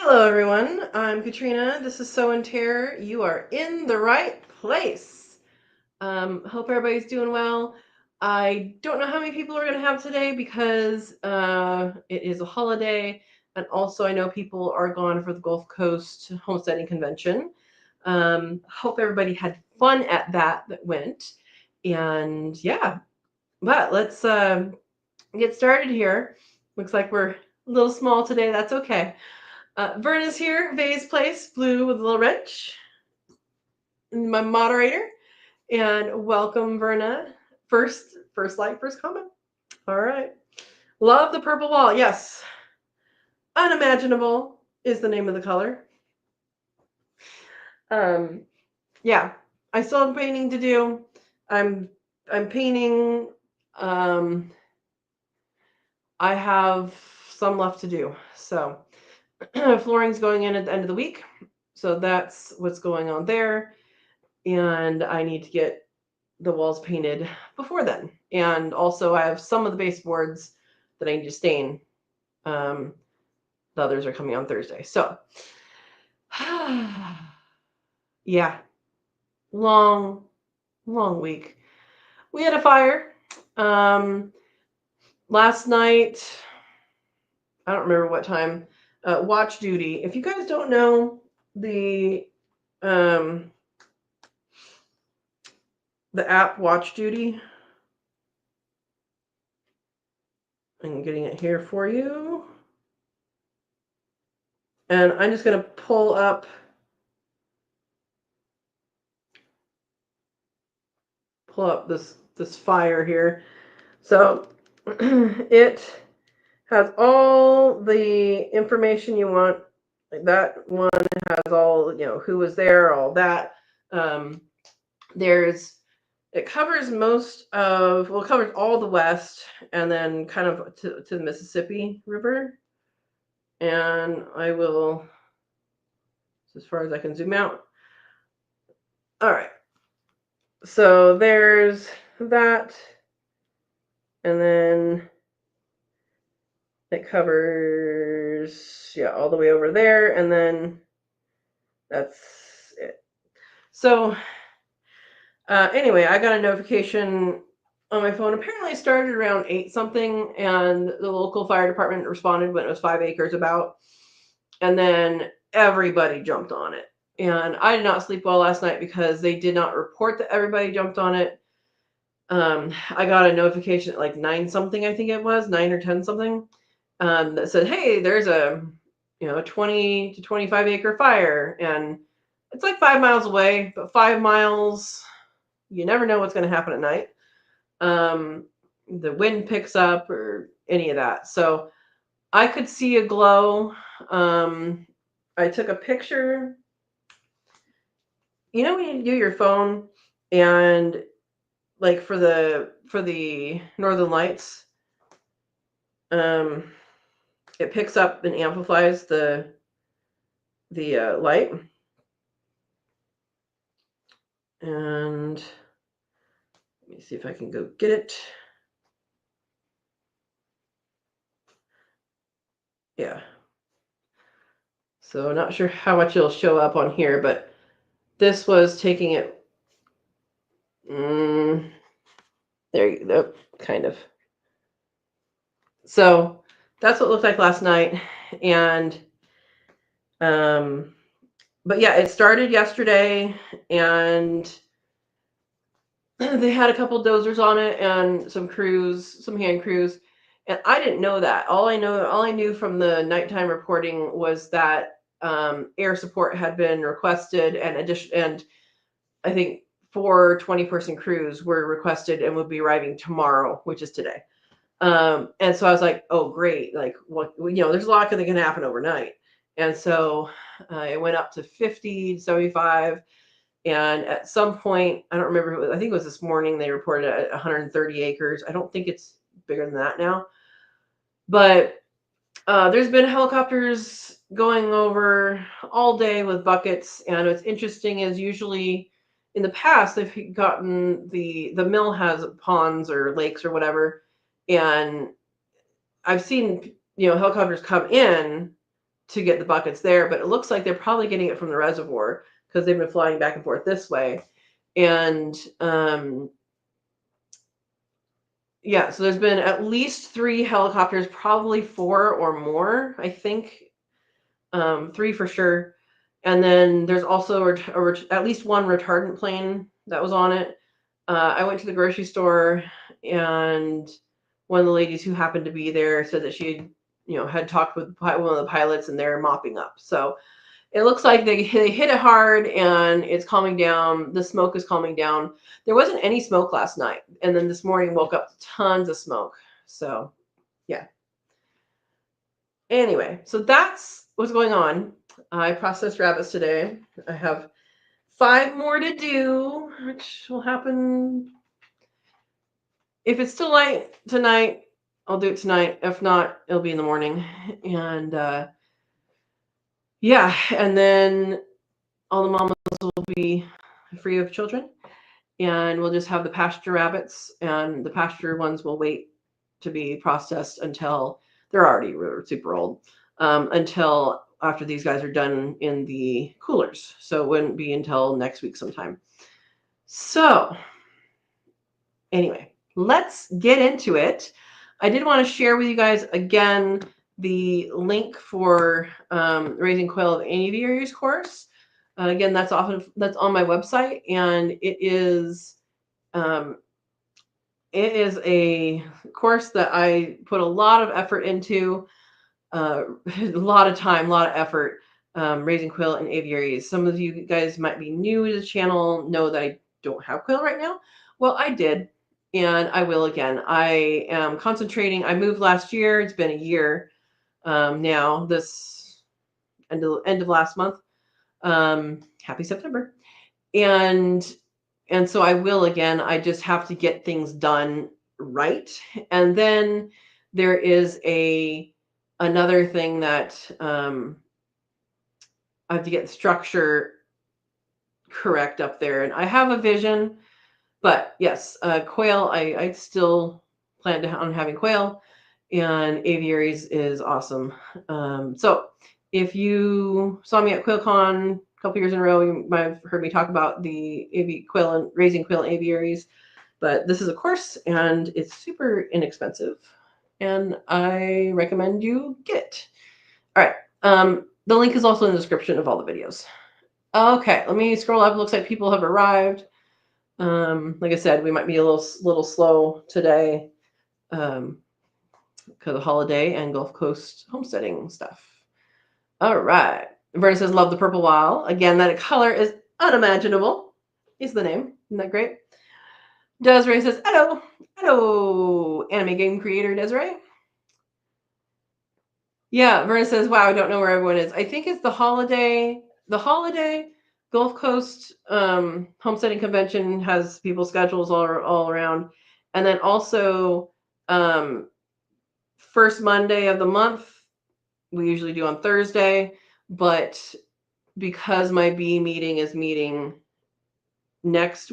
Hello, everyone. I'm Katrina. This is Sow and Tare. You are in the right place. Hope everybody's doing well. I don't know how many people are going to have today because it is a holiday, and also I know people are gone for the Gulf Coast Homesteading Convention. Hope everybody had fun at that went, and yeah. But let's get started here. Looks like we're a little small today. That's okay. Verna's here, Vay's Place, Blue with a little wrench, my moderator, and welcome, Verna. First like, first comment. All right. Love the purple wall. Yes. Unimaginable is the name of the color. Um, yeah. I still have painting to do. I'm painting. Um, I have some left to do. So flooring's going in at the end of the week. So that's what's going on there. And I need to get the walls painted before then. And also I have some of the baseboards that I need to stain. The others are coming on Thursday. So yeah, long week. We had a fire last night. I don't remember what time. Watch duty. If you guys don't know the app Watch Duty, I'm getting it here for you. And I'm just going to pull up this fire here. So it has all the information you want. Like that one has all, who was there, all that. It covers it covers all the West and then kind of to the Mississippi River. And I will, as far as I can zoom out. All right. So there's that. And then it covers, all the way over there. And then that's it. So anyway, I got a notification on my phone. Apparently it started around 8 something, and the local fire department responded when it was 5 acres about. And then everybody jumped on it. And I did not sleep well last night because they did not report that everybody jumped on it. I got a notification at like 9 something, I think it was 9 or 10 something, that said, hey, there's a 20 to 25 acre fire, and it's like 5 miles away, but 5 miles, you never know what's going to happen at night. The wind picks up or any of that. So I could see a glow. I took a picture. When you do your phone and like for the Northern Lights, it picks up and amplifies the light. And let me see if I can go get it. Yeah. So not sure how much it'll show up on here, but this was taking it. There you go, kind of. So that's what it looked like last night. And but yeah, it started yesterday, and they had a couple dozers on it and some hand crews. And I didn't know that. All I knew from the nighttime reporting was that air support had been requested, and I think 4 20-person crews were requested and would be arriving tomorrow, which is today. And so I was like, oh, great. Like, what, there's a lot that can happen overnight. And so it went up to 50, 75. And at some point, I don't remember, I think it was this morning, they reported at 130 acres. I don't think it's bigger than that now. But there's been helicopters going over all day with buckets. And what's interesting is usually in the past, they've gotten the mill has ponds or lakes or whatever. And I've seen, helicopters come in to get the buckets there, but it looks like they're probably getting it from the reservoir because they've been flying back and forth this way. And yeah, so there's been at least 3 helicopters, probably 4 or more, I think. 3 for sure. And then there's also at least 1 retardant plane that was on it. I went to the grocery store, and one of the ladies who happened to be there said that she had talked with one of the pilots, and they're mopping up. So it looks like they hit it hard, and it's calming down. The smoke is calming down. There wasn't any smoke last night, and then this morning woke up to tons of smoke. So yeah. Anyway, so that's what's going on. I processed rabbits today. I have 5 more to do, which will happen. If it's still light tonight, I'll do it tonight. If not, it'll be in the morning. And yeah, and then all the mamas will be free of children, and we'll just have the pasture rabbits, and the pasture ones will wait to be processed until they're already super old, until after these guys are done in the coolers. So it wouldn't be until next week sometime. So anyway, let's get into it. I did want to share with you guys again the link for Raising Quail of Aviaries course. Again, that's on my website, and it is a course that I put a lot of effort into, a lot of time, a lot of effort, raising quail in aviaries. Some of you guys might be new to the channel, know that I don't have quail right now. Well, I did, and I will again. I am concentrating. I moved last year. It's been a year now. This end of last month. Happy September. And so I will again. I just have to get things done right. And then there is another thing that I have to get the structure correct up there. And I have a vision, but yes, quail, I still plan on having quail, and aviaries is awesome. So if you saw me at QuailCon a couple years in a row, you might have heard me talk about the quail and raising quail in aviaries. But this is a course, and it's super inexpensive, and I recommend you get it. All right. The link is also in the description of all the videos. Okay, let me scroll up. It looks like people have arrived. Like I said, we might be a little slow today because of holiday and Gulf Coast homesteading stuff. All right. Verna says, love the purple wile. Again, that color is unimaginable. Is the name. Isn't that great? Desiree says, hello. Hello, anime game creator Desiree. Yeah, Verna says, wow, I don't know where everyone is. I think it's the holiday Gulf Coast homesteading convention has people's schedules all around. And then also first Monday of the month, we usually do on Thursday, but because my bee meeting is meeting next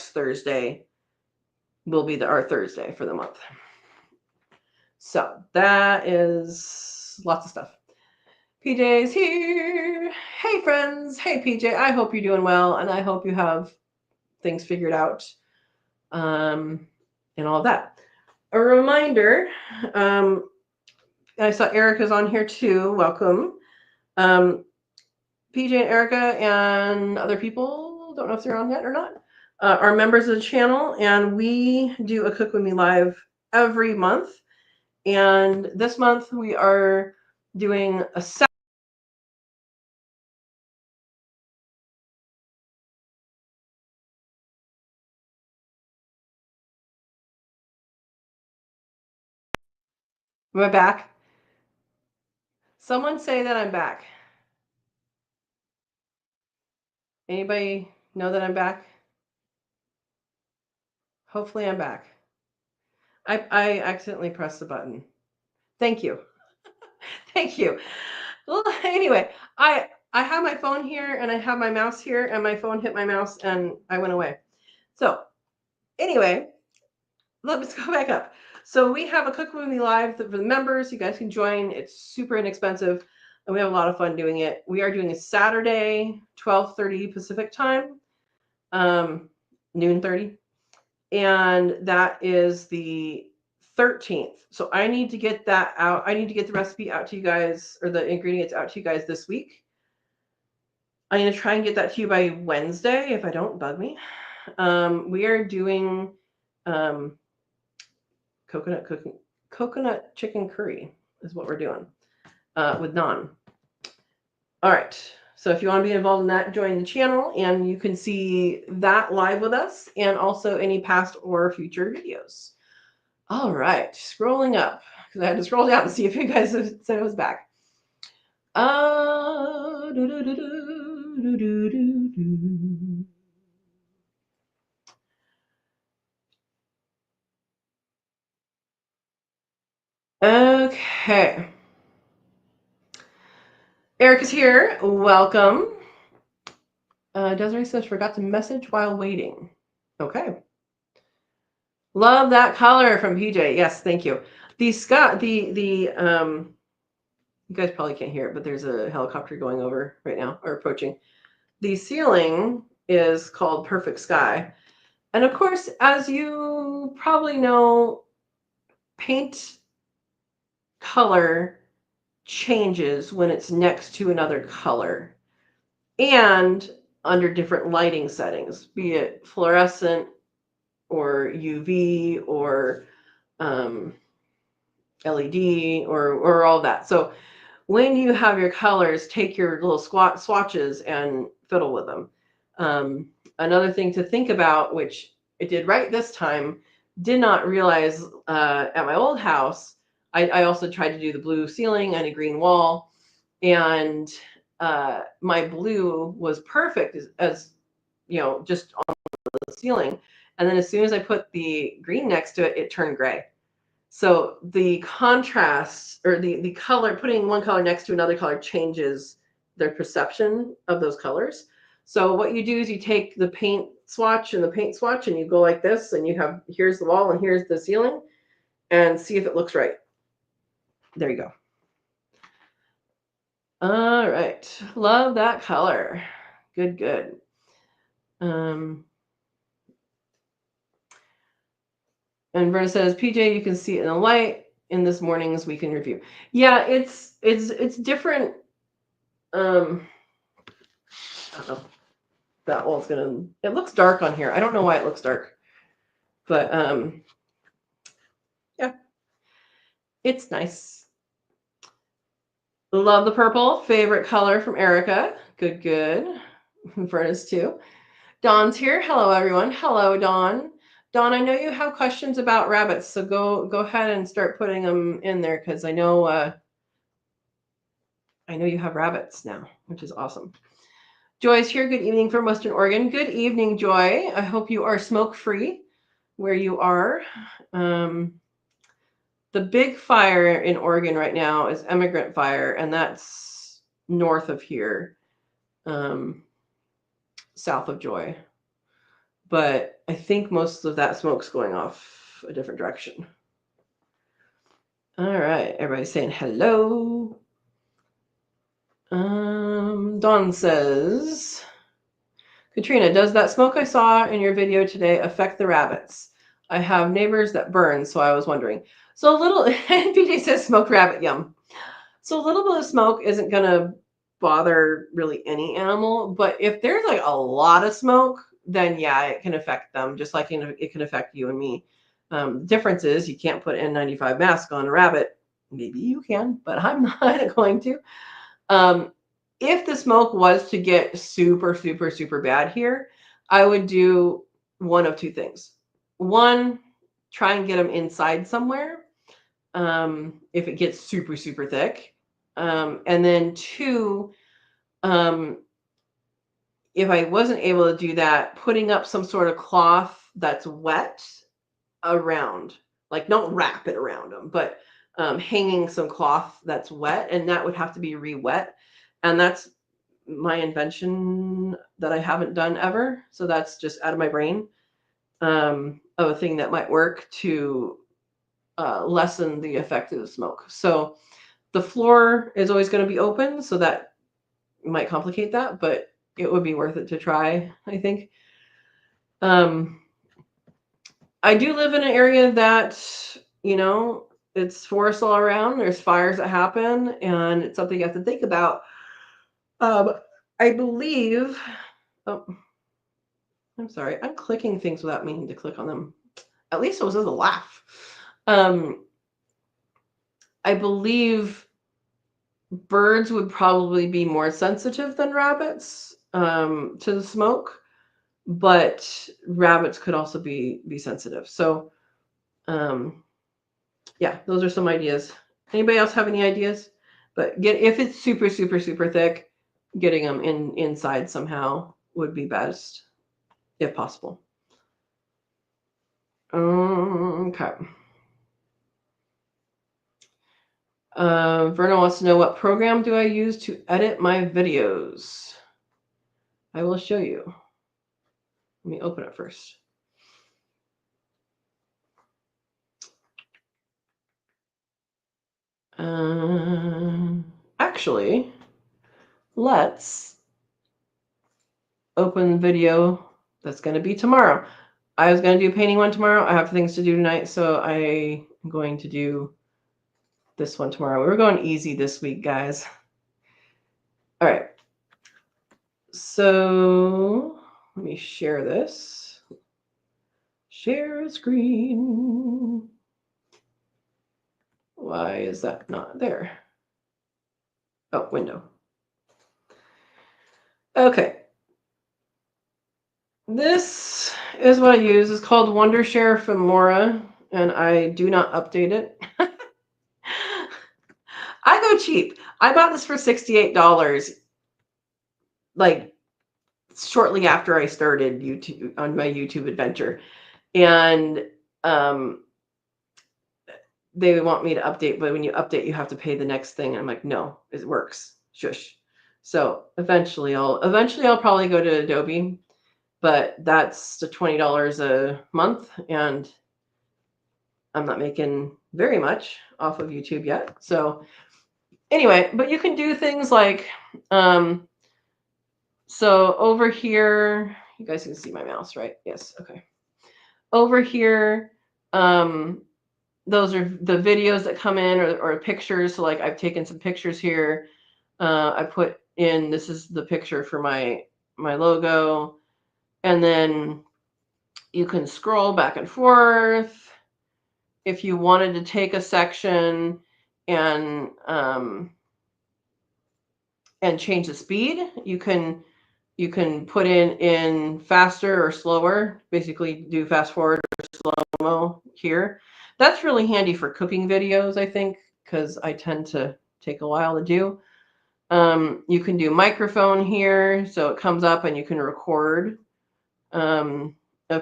Thursday will be our Thursday for the month. So that is lots of stuff. PJ's here. Hey, friends. Hey, PJ. I hope you're doing well, and I hope you have things figured out and all of that. A reminder, I saw Erica's on here too. Welcome. PJ and Erica and other people, don't know if they're on yet or not, are members of the channel, and we do a Cook With Me Live every month. And this month we are doing a Am I back? Someone say that I'm back. Anybody know that I'm back? Hopefully I'm back. I accidentally pressed the button. Thank you. Thank you. Well, anyway, I have my phone here, and I have my mouse here, and my phone hit my mouse and I went away. So anyway, let's go back up. So we have a Cook With Me Live for the members. You guys can join. It's super inexpensive. and we have a lot of fun doing it. We are doing a Saturday, 12:30 Pacific time, noon 30, and that is the 13th. So I need to get that out. I need to get the recipe out to you guys, or the ingredients out to you guys this week. I'm going to try and get that to you by Wednesday. If I don't, bug me. We are doing coconut chicken curry is what we're doing with naan. All right. So if you want to be involved in that, join the channel, and you can see that live with us, and also any past or future videos. All right, scrolling up because I had to scroll down to see if you guys said it was back. Okay. Eric is here. Welcome. Desiree says, forgot to message while waiting. Okay. Love that color from PJ. Yes, thank you. You guys probably can't hear it, but there's a helicopter going over right now, or approaching. The ceiling is called Perfect Sky. And of course, as you probably know, paint color changes when it's next to another color and under different lighting settings, be it fluorescent or UV or LED or all that. So when you have your colors, take your little swatches and fiddle with them. Another thing to think about, which it did right this time, did not realize at my old house, I also tried to do the blue ceiling and a green wall, and my blue was perfect as just on the ceiling. And then as soon as I put the green next to it, it turned gray. So the contrast, or the color, putting one color next to another color, changes their perception of those colors. So what you do is you take the paint swatch and you go like this, and you have, here's the wall and here's the ceiling, and see if it looks right. There you go. All right. Love that color. Good. And Verna says, PJ, you can see it in the light in this morning's weekend review. Yeah, it's different. I don't know. That wall's it looks dark on here. I don't know why it looks dark. But yeah. It's nice. Love the purple. Favorite color from Erica. Good. Verna's too. Dawn's here. Hello, everyone. Hello, Dawn. Dawn, I know you have questions about rabbits, so go ahead and start putting them in there, because I know you have rabbits now, which is awesome. Joy's here. Good evening from Western Oregon. Good evening, Joy. I hope you are smoke-free where you are. The big fire in Oregon right now is Emigrant Fire, and that's north of here, south of Joy. But I think most of that smoke's going off a different direction. All right, everybody's saying hello. Dawn says, Katrina, does that smoke I saw in your video today affect the rabbits? I have neighbors that burn, so I was wondering. So a little, and PJ says smoked rabbit, yum. So a little bit of smoke isn't going to bother really any animal, but if there's like a lot of smoke, then yeah, it can affect them, just like it can affect you and me. The difference is you can't put N95 mask on a rabbit. Maybe you can, but I'm not going to. If the smoke was to get super, super, super bad here, I would do one of two things. One, try and get them inside somewhere if it gets super, super thick. And then two, if I wasn't able to do that, putting up some sort of cloth that's wet around, like don't wrap it around them, but hanging some cloth that's wet, and that would have to be re-wet. And that's my invention that I haven't done ever. So that's just out of my brain of a thing that might work to lessen the effect of the smoke. So The floor is always going to be open, so that might complicate that, but it would be worth it to try, I think. I do live in an area that, it's forest all around. There's fires that happen, and it's something you have to think about. I believe, oh, I'm sorry, I'm clicking things without meaning to click on them. At least it was as a laugh. I believe birds would probably be more sensitive than rabbits to the smoke, but rabbits could also be sensitive. So, yeah, those are some ideas. Anybody else have any ideas? But if it's super, super, super thick, getting them inside somehow would be best, if possible. Okay. Verna wants to know, what program do I use to edit my videos? I will show you. Let me open it first. Actually, let's open the video that's going to be tomorrow. I was going to do a painting one tomorrow. I have things to do tonight, so I'm going to do this one tomorrow. We're going easy this week, guys. All right. So let me share this. Share screen. Why is that not there? Oh, window. Okay. This is what I use. It's called Wondershare Filmora, and I do not update it. I go cheap. I bought this for $68, like shortly after I started YouTube on my YouTube adventure, and they want me to update, but when you update, you have to pay the next thing. And I'm like, no, it works. Shush. So eventually I'll probably go to Adobe, but that's the $20 a month, and I'm not making very much off of YouTube yet. So anyway, but you can do things like, so over here, you guys can see my mouse, right? Yes. Okay. Over here, those are the videos that come in, or pictures. So like I've taken some pictures here. I put in, this is the picture for my logo. And then you can scroll back and forth. If you wanted to take a section and change the speed, you can put in faster or slower, basically do fast forward or slow-mo here. That's really handy for cooking videos, I think, because I tend to take a while to do. You can do microphone here, so it comes up and you can record. Of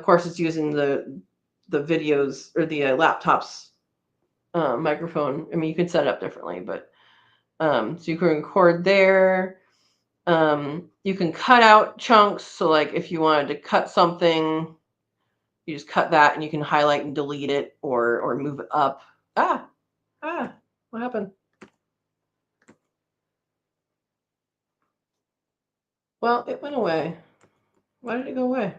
course, it's using the videos or the laptop's microphone. I mean, you can set it up differently, but so you can record there. You can cut out chunks. So like if you wanted to cut something, you just cut that and you can highlight and delete it, or move it up. What happened? Well, it went away. Why did it go away?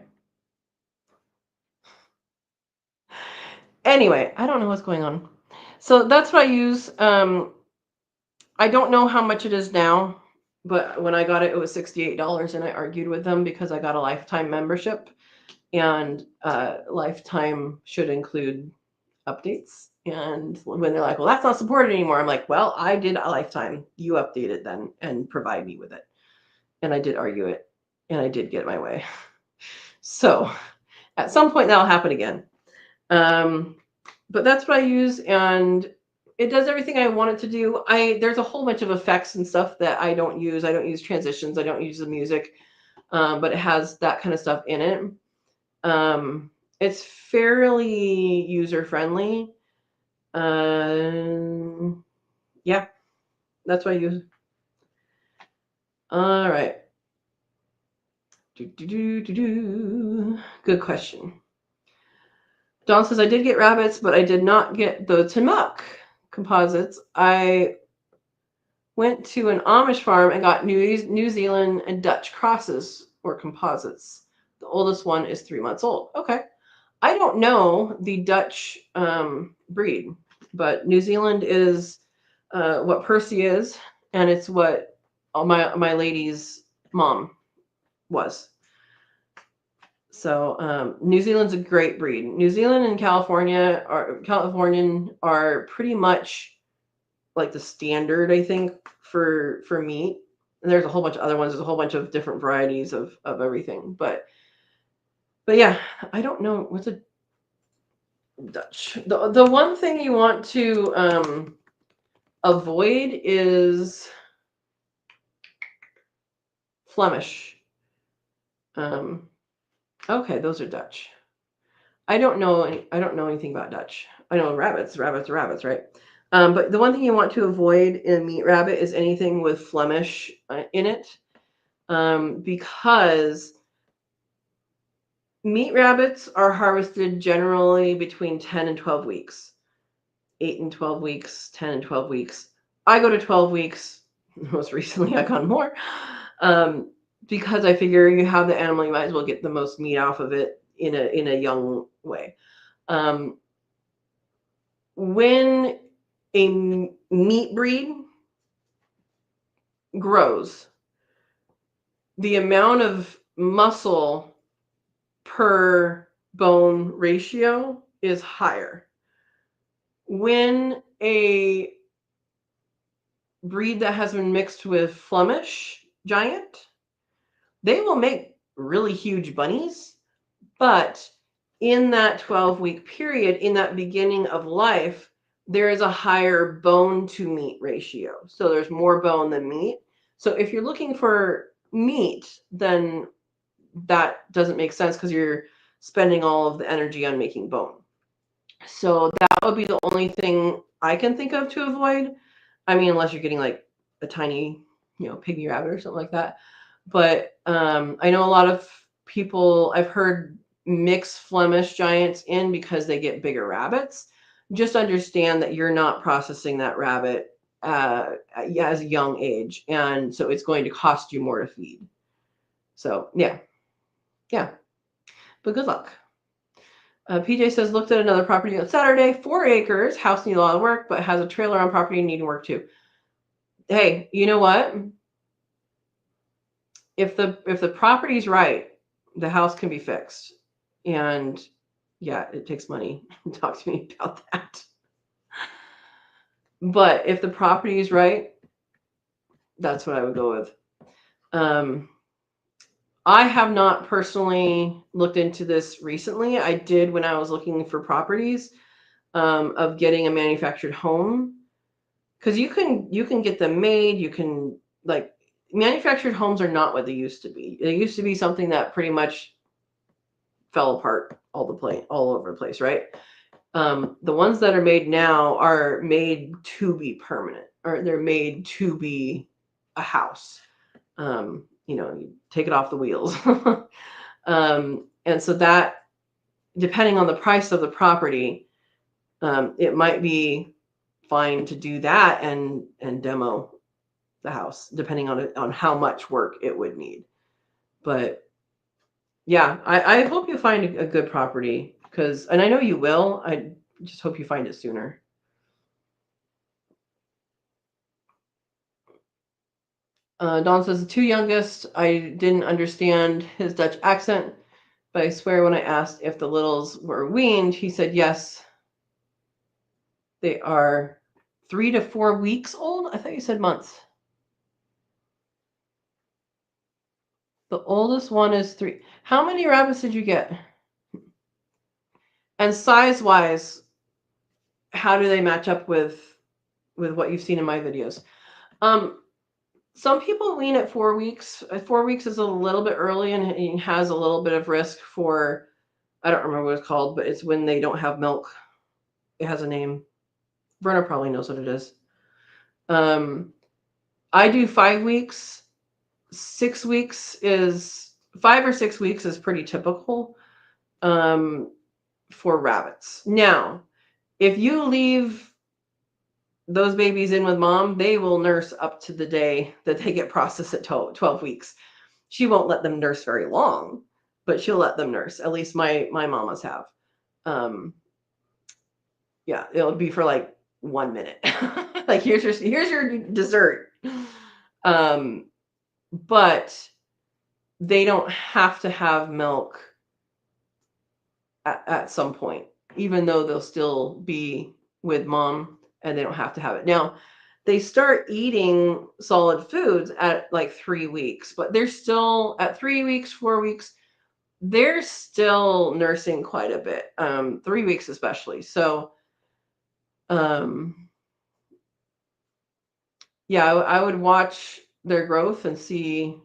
Anyway, I don't know what's going on. So that's what I use. I don't know how much it is now, but when I got it, it was $68, and I argued with them because I got a lifetime membership, and lifetime should include updates. And when they're like, well, that's not supported anymore, I'm like, well, I did a lifetime. You update it then and provide me with it. And I did argue it, and I did get my way. So at some point that'll happen again. But that's what I use, and it does everything I want it to do. There's a whole bunch of effects and stuff that I don't use. I don't use transitions. I don't use the music, but it has that kind of stuff in it. It's fairly user-friendly. Yeah, that's what I use. All right. Good question. Dawn says, I did get rabbits, but I did not get the Timuc composites. I went to an Amish farm and got New Zealand and Dutch crosses or composites. The oldest one is 3 months old. Okay. I don't know the Dutch breed, but New Zealand is what Percy is, and it's what my lady's mom was. So New Zealand's a great breed. New Zealand and Californian are pretty much like the standard, I think, for meat. And there's a whole bunch of other ones. There's a whole bunch of different varieties of everything. But yeah, I don't know what's a Dutch. The one thing you want to avoid is Flemish. Okay, those are Dutch. I don't know anything about Dutch. I know rabbits, right? But the one thing you want to avoid in meat rabbit is anything with Flemish in it, because meat rabbits are harvested generally between 10 and 12 weeks. 8 and 12 weeks, 10 and 12 weeks. I go to 12 weeks. Most recently, I've gone more, because I figure you have the animal, you might as well get the most meat off of it in a young way. When a meat breed grows, the amount of muscle per bone ratio is higher. When a breed that has been mixed with Flemish giant, they will make really huge bunnies, but in that 12-week period, in that beginning of life, there is a higher bone to meat ratio. So there's more bone than meat. So if you're looking for meat, then that doesn't make sense because you're spending all of the energy on making bone. So that would be the only thing I can think of to avoid. I mean, unless you're getting like a tiny, pygmy rabbit or something like that. But I know a lot of people, I've heard, mix Flemish giants in because they get bigger rabbits. Just understand that you're not processing that rabbit as a young age, and so it's going to cost you more to feed. So yeah. But good luck. PJ says, looked at another property on Saturday, 4 acres, house needs a lot of work, but has a trailer on property needing work too. Hey, you know what? If the property's right, the house can be fixed. And yeah, it takes money. Talk to me about that. But if the property is right, that's what I would go with. I have not personally looked into this recently. I did when I was looking for properties of getting a manufactured home, because you can get them made. You can, like, manufactured homes are not what they used to be. They used to be something that pretty much fell apart all over the place, right? The ones that are made now are made to be permanent, or they're made to be a house. You take it off the wheels. And so that, depending on the price of the property, it might be fine to do that and demo the house, depending on how much work it would need. But yeah, I hope you find a good property, and I know you will. I just hope you find it sooner. Dawn says, the 2 youngest, I didn't understand his Dutch accent, but I swear when I asked if the littles were weaned, he said yes. They are 3 to 4 weeks old. I thought you said months. The oldest one is 3. How many rabbits did you get? And size-wise, how do they match up with what you've seen in my videos? Some people wean at 4 weeks. 4 weeks is a little bit early and it has a little bit of risk for, I don't remember what it's called, but it's when they don't have milk. It has a name. Verna probably knows what it is. I do 5 weeks. 6 weeks is 5 or 6 weeks is pretty typical for rabbits. Now, if you leave those babies in with mom, they will nurse up to the day that they get processed at 12 weeks. She won't let them nurse very long, but she'll let them nurse. At least my mamas have. Yeah, it'll be for like 1 minute. Like here's your dessert. But they don't have to have milk at some point, even though they'll still be with mom and they don't have to have it. Now, they start eating solid foods at like 3 weeks, but they're still at 3 weeks, 4 weeks, they're still nursing quite a bit. 3 weeks especially. So, yeah, I would watch their growth and see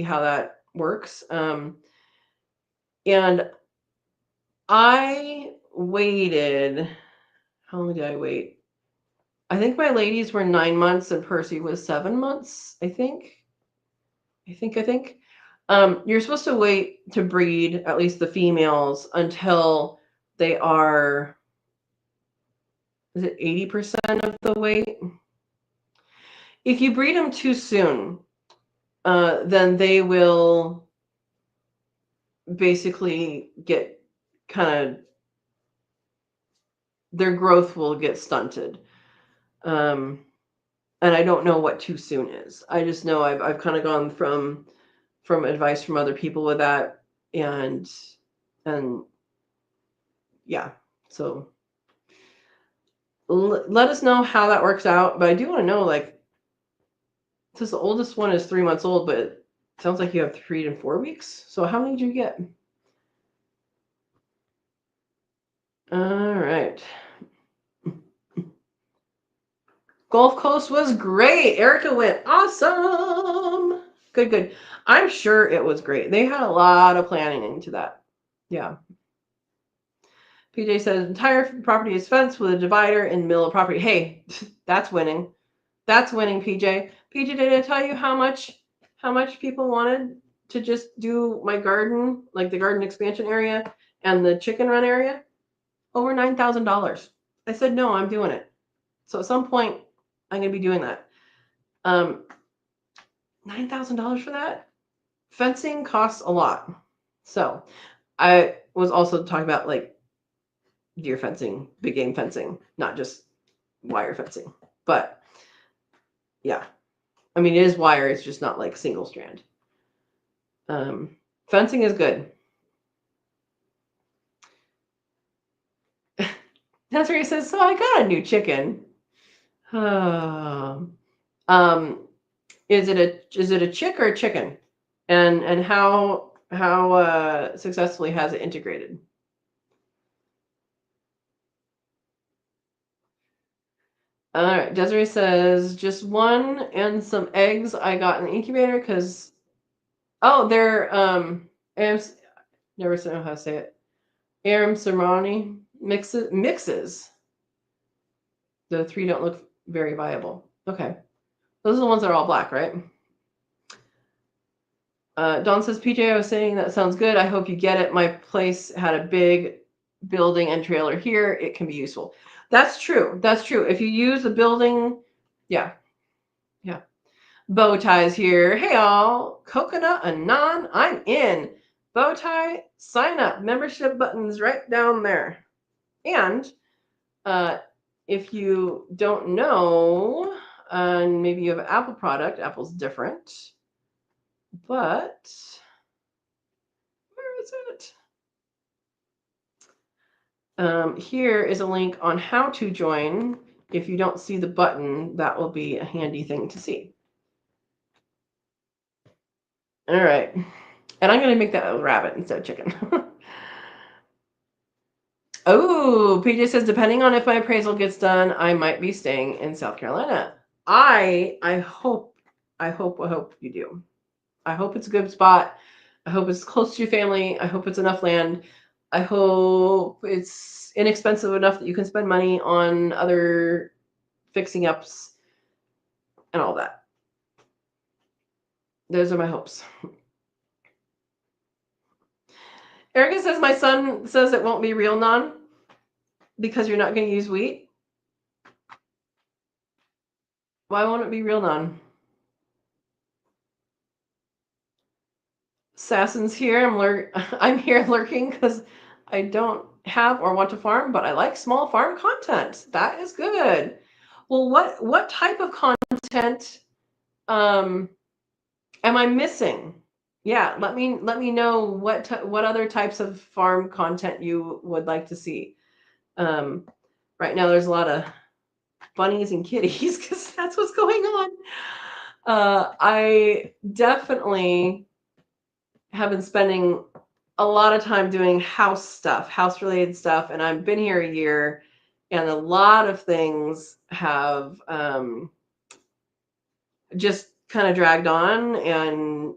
how that works. And I waited. How long did I wait? I think my ladies were 9 months and Percy was 7 months. I think. You're supposed to wait to breed, at least the females, until they are, is it 80% of the weight? If you breed them too soon, then they will basically get kind of, their growth will get stunted. And I don't know what too soon is. I just know I've kind of gone from advice from other people with that, and yeah. So let us know how that works out. But I do want to know, like, since the oldest one is 3 months old, but it sounds like you have 3 to 4 weeks. So how many did you get? All right. Gulf Coast was great. Erica went awesome. Good. I'm sure it was great. They had a lot of planning into that. Yeah. PJ says entire property is fenced with a divider in the middle of property. Hey, that's winning. That's winning, PJ. PJ, did I tell you how much people wanted to just do my garden, like the garden expansion area and the chicken run area? Over $9,000. I said no, I'm doing it. So at some point, I'm gonna be doing that. $9,000 for that? Fencing costs a lot. So I was also talking about like deer fencing, big game fencing, not just wire fencing. But yeah, I mean, it is wire. It's just not like single strand. Fencing is good. That's where he says, so I got a new chicken. Is it a chick or a chicken? And how successfully has it integrated? All right, Desiree says just one and some eggs I got in the incubator because they're never know how to say it. Aram Serrani mixes. The 3 don't look very viable. Okay, those are the ones that are all black, right? Dawn says, PJ, I was saying that sounds good. I hope you get it. My place had a big building and trailer here. It can be useful. That's true. If you use the building, yeah. Bow ties here. Hey, all. Coconut Anon, I'm in. Bow tie, sign up. Membership buttons right down there. And if you don't know, and maybe you have an Apple product, Apple's different. But where is it? Here is a link on how to join. If you don't see the button, that will be a handy thing to see. All right. And I'm going to make that a rabbit instead of chicken. Oh, PJ says, depending on if my appraisal gets done, I might be staying in South Carolina. I hope you do. I hope it's a good spot. I hope it's close to your family. I hope it's enough land. I hope it's inexpensive enough that you can spend money on other fixing ups and all that. Those are my hopes. Erica says, my son says it won't be real naan because you're not going to use wheat. Why won't it be real none? Assassin's here. I'm here lurking because I don't have or want to farm, but I like small farm content. That is good. Well, what type of content am I missing? Yeah, let me know what other types of farm content you would like to see. Um, right now, there's a lot of bunnies and kitties because that's what's going on. I definitely have been spending a lot of time doing house stuff, house related stuff, and I've been here a year, and a lot of things have just kind of dragged on, and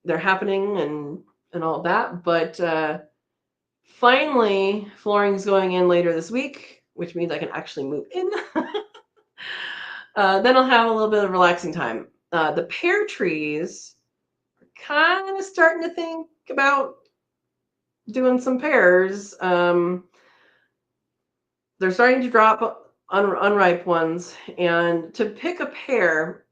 they're happening and all that. But finally, flooring's going in later this week, which means I can actually move in. Then I'll have a little bit of relaxing time. The pear trees are kind of starting to think about doing some pears. They're starting to drop unripe ones. And to pick a pear,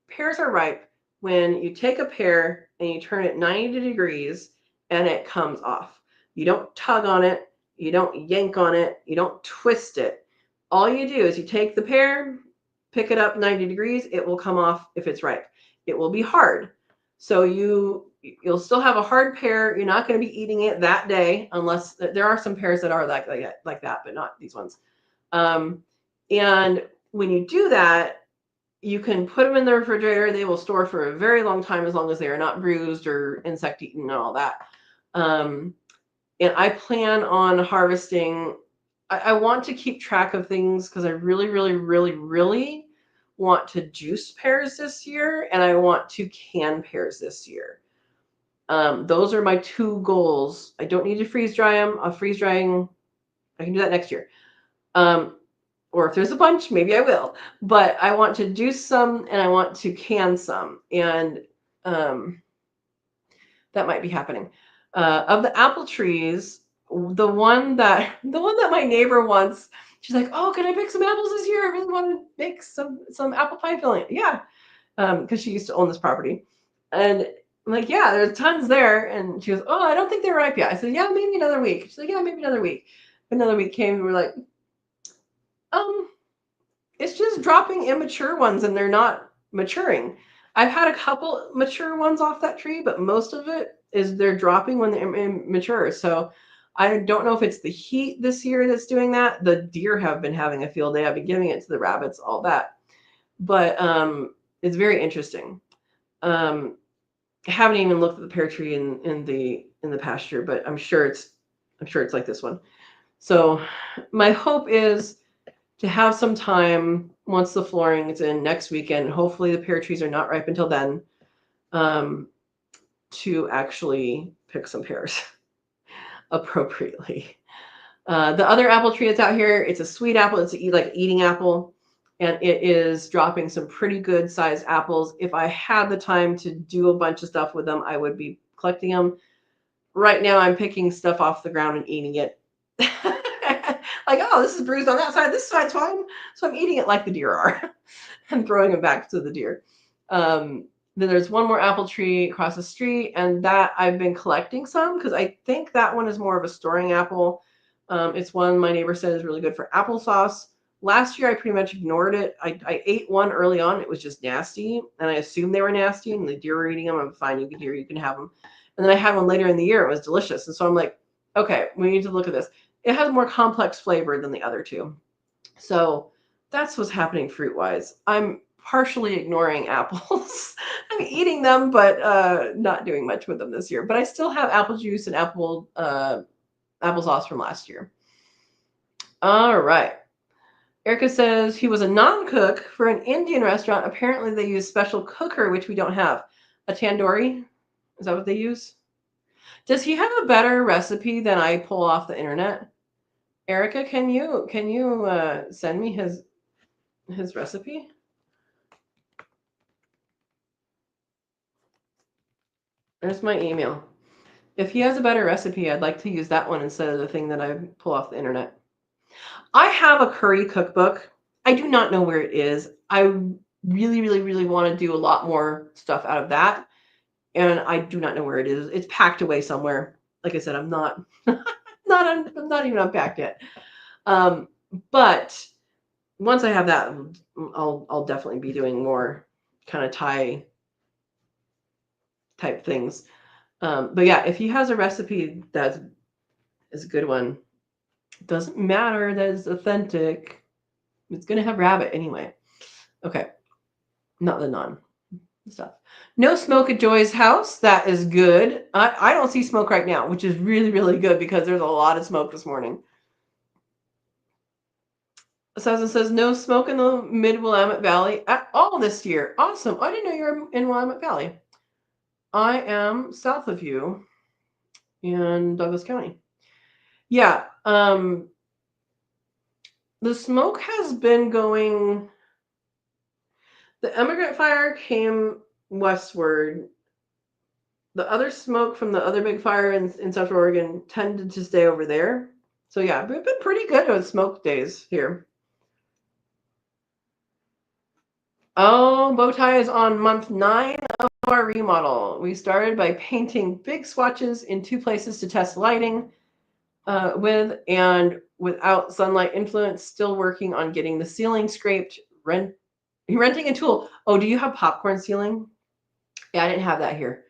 pears are ripe when you take a pear and you turn it 90 degrees and it comes off. You don't tug on it, you don't yank on it, you don't twist it. All you do is you take the pear, pick it up 90 degrees, it will come off if it's ripe. It will be hard. So you'll still have a hard pear. You're not going to be eating it that day unless there are some pears that are like that, but not these ones. And when you do that, you can put them in the refrigerator. They will store for a very long time as long as they are not bruised or insect eaten and all that. And I plan on harvesting. I want to keep track of things because I really, really, really, really want to juice pears this year, and I want to can pears this year. Those are my two goals. I don't need to freeze dry them. I'll freeze drying. I can do that next year. Or if there's a bunch, maybe I will. But I want to juice some and I want to can some. And that might be happening. Of the apple trees, the one that my neighbor wants, she's like, "Oh, can I pick some apples this year? I really want to make some apple pie filling." Yeah, because she used to own this property, and I'm like, "Yeah, there's tons there." And she goes, "Oh, I don't think they're ripe yet." I said, "Yeah, maybe another week." She's like, "Yeah, maybe another week." Another week came, and we're like, it's just dropping immature ones, and they're not maturing. I've had a couple mature ones off that tree, but most of it is they're dropping when they're immature. So I don't know if it's the heat this year that's doing that. The deer have been having a field day. I've been giving it to the rabbits, all that. But it's very interesting. I haven't even looked at the pear tree in the pasture, but I'm sure it's like this one. So my hope is to have some time once the flooring is in next weekend. Hopefully the pear trees are not ripe until then, to actually pick some pears appropriately. The other apple tree that's out here, it's a sweet apple. It's like eating apple, and it is dropping some pretty good sized apples. If I had the time to do a bunch of stuff with them, I would be collecting them. Right now, I'm picking stuff off the ground and eating it. Like, oh, this is bruised on that side. This side's fine. So I'm eating it like the deer are and throwing it back to the deer. Then there's one more apple tree across the street, and that I've been collecting some because I think that one is more of a storing apple. It's one my neighbor said is really good for applesauce. Last year, I pretty much ignored it. I ate one early on. It was just nasty, and I assumed they were nasty, and the deer were eating them. I'm fine. You can have them. And then I had one later in the year. It was delicious. And so I'm like, okay, we need to look at this. It has more complex flavor than the other two. So that's what's happening fruit-wise. I'm partially ignoring apples. I'm eating them, but not doing much with them this year. But I still have apple juice and applesauce from last year. All right. Erica says he was a non-cook for an Indian restaurant. Apparently they use special cooker, which we don't have. A tandoori? Is that what they use? Does he have a better recipe than I pull off the internet? Erica, can you send me his recipe? There's my email. If he has a better recipe, I'd like to use that one instead of the thing that I pull off the internet. I have a curry cookbook. I do not know where it is. I really, really, really want to do a lot more stuff out of that. And I do not know where it is. It's packed away somewhere. Like I said, I'm not I'm not even unpacked yet. But once I have that, I'll definitely be doing more kind of Thai type things. But yeah, if he has a recipe that is a good one, it doesn't matter that it's authentic. It's gonna have rabbit anyway. Okay, not the naan stuff. No smoke at Joy's house. That is good. I don't see smoke right now, which is really, really good because there's a lot of smoke this morning. Assassin says no smoke in the mid Willamette Valley at all this year. Awesome. I didn't know you were in Willamette Valley. I am south of you in Douglas County. Yeah. The smoke has been going. The Emigrant Fire came westward. The other smoke from the other big fire in Central Oregon tended to stay over there. So yeah, we've been pretty good with smoke days here. Oh, Bowtie is on month 9 of our remodel. We started by painting big swatches in 2 places to test lighting with, and without sunlight influence, still working on getting the ceiling scraped, renting a tool. Oh, do you have popcorn ceiling? Yeah, I didn't have that here.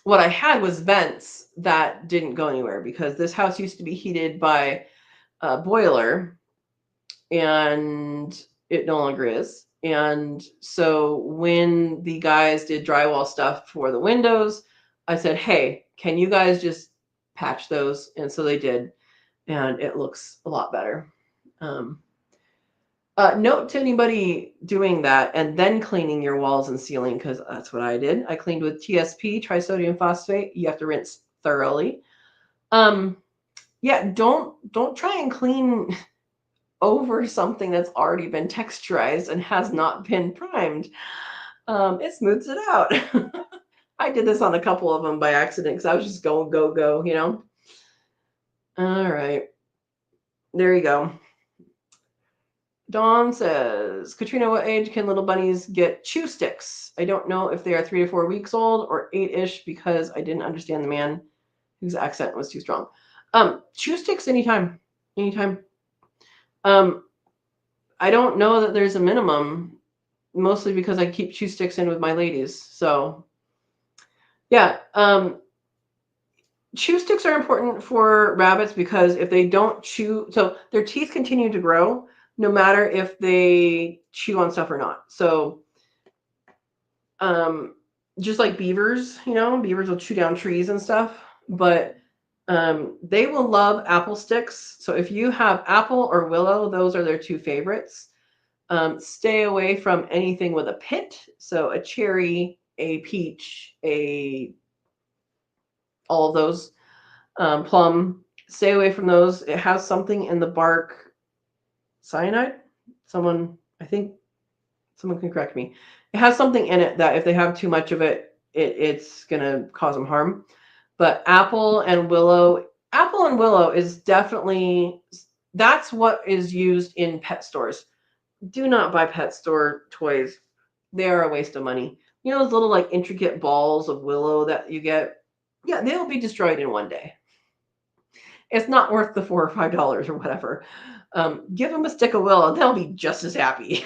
What I had was vents that didn't go anywhere because this house used to be heated by a boiler and it no longer is. And so when the guys did drywall stuff for the windows, I said, hey, can you guys just patch those? And so they did. And it looks a lot better. Note to anybody doing that and then cleaning your walls and ceiling, because that's what I did. I cleaned with TSP, trisodium phosphate. You have to rinse thoroughly. Yeah, don't try and clean over something that's already been texturized and has not been primed. It smooths it out. I did this on a couple of them by accident because I was just going go, you know. All right, there you go. Dawn says, Katrina, what age can little bunnies get chew sticks? I don't know if they are 3 to 4 weeks old or 8-ish because I didn't understand the man whose accent was too strong. Chew sticks anytime. I don't know that there's a minimum, mostly because I keep chew sticks in with my ladies. So yeah, chew sticks are important for rabbits because if they don't chew, so their teeth continue to grow no matter if they chew on stuff or not. So just like beavers, you know, beavers will chew down trees and stuff, but they will love apple sticks. So if you have apple or willow, those are their 2 favorites. Stay away from anything with a pit. So a cherry, a peach, all of those, plum. Stay away from those. It has something in the bark, cyanide. I think someone can correct me. It has something in it that if they have too much of it, it's gonna cause them harm. But apple and willow is definitely, that's what is used in pet stores. Do not buy pet store toys. They are a waste of money. You know those little like intricate balls of willow that you get? Yeah, they'll be destroyed in one day. It's not worth the $4 or $5 or whatever. Give them a stick of willow, they'll be just as happy.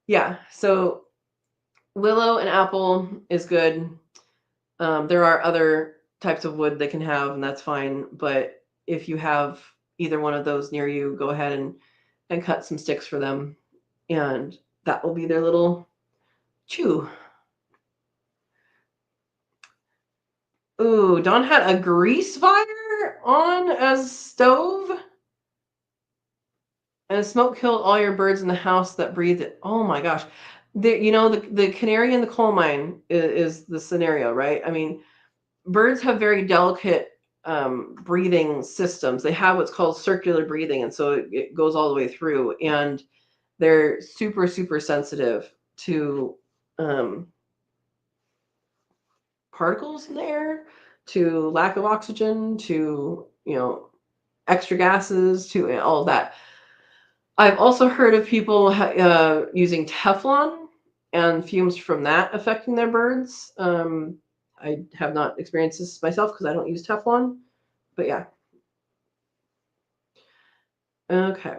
Yeah, so willow and apple is good. There are other types of wood they can have, and that's fine. But if you have either one of those near you, go ahead and cut some sticks for them, and that will be their little chew. Ooh, Dawn had a grease fire on a stove, and smoke killed all your birds in the house that breathed it. Oh my gosh. The canary in the coal mine is the scenario, right? I mean, birds have very delicate breathing systems. They have what's called circular breathing, and so it goes all the way through, and they're super, super sensitive to particles in the air, to lack of oxygen, to extra gases, to all of that. I've also heard of people using Teflon and fumes from that affecting their birds. I have not experienced this myself because I don't use Teflon, but yeah. Okay.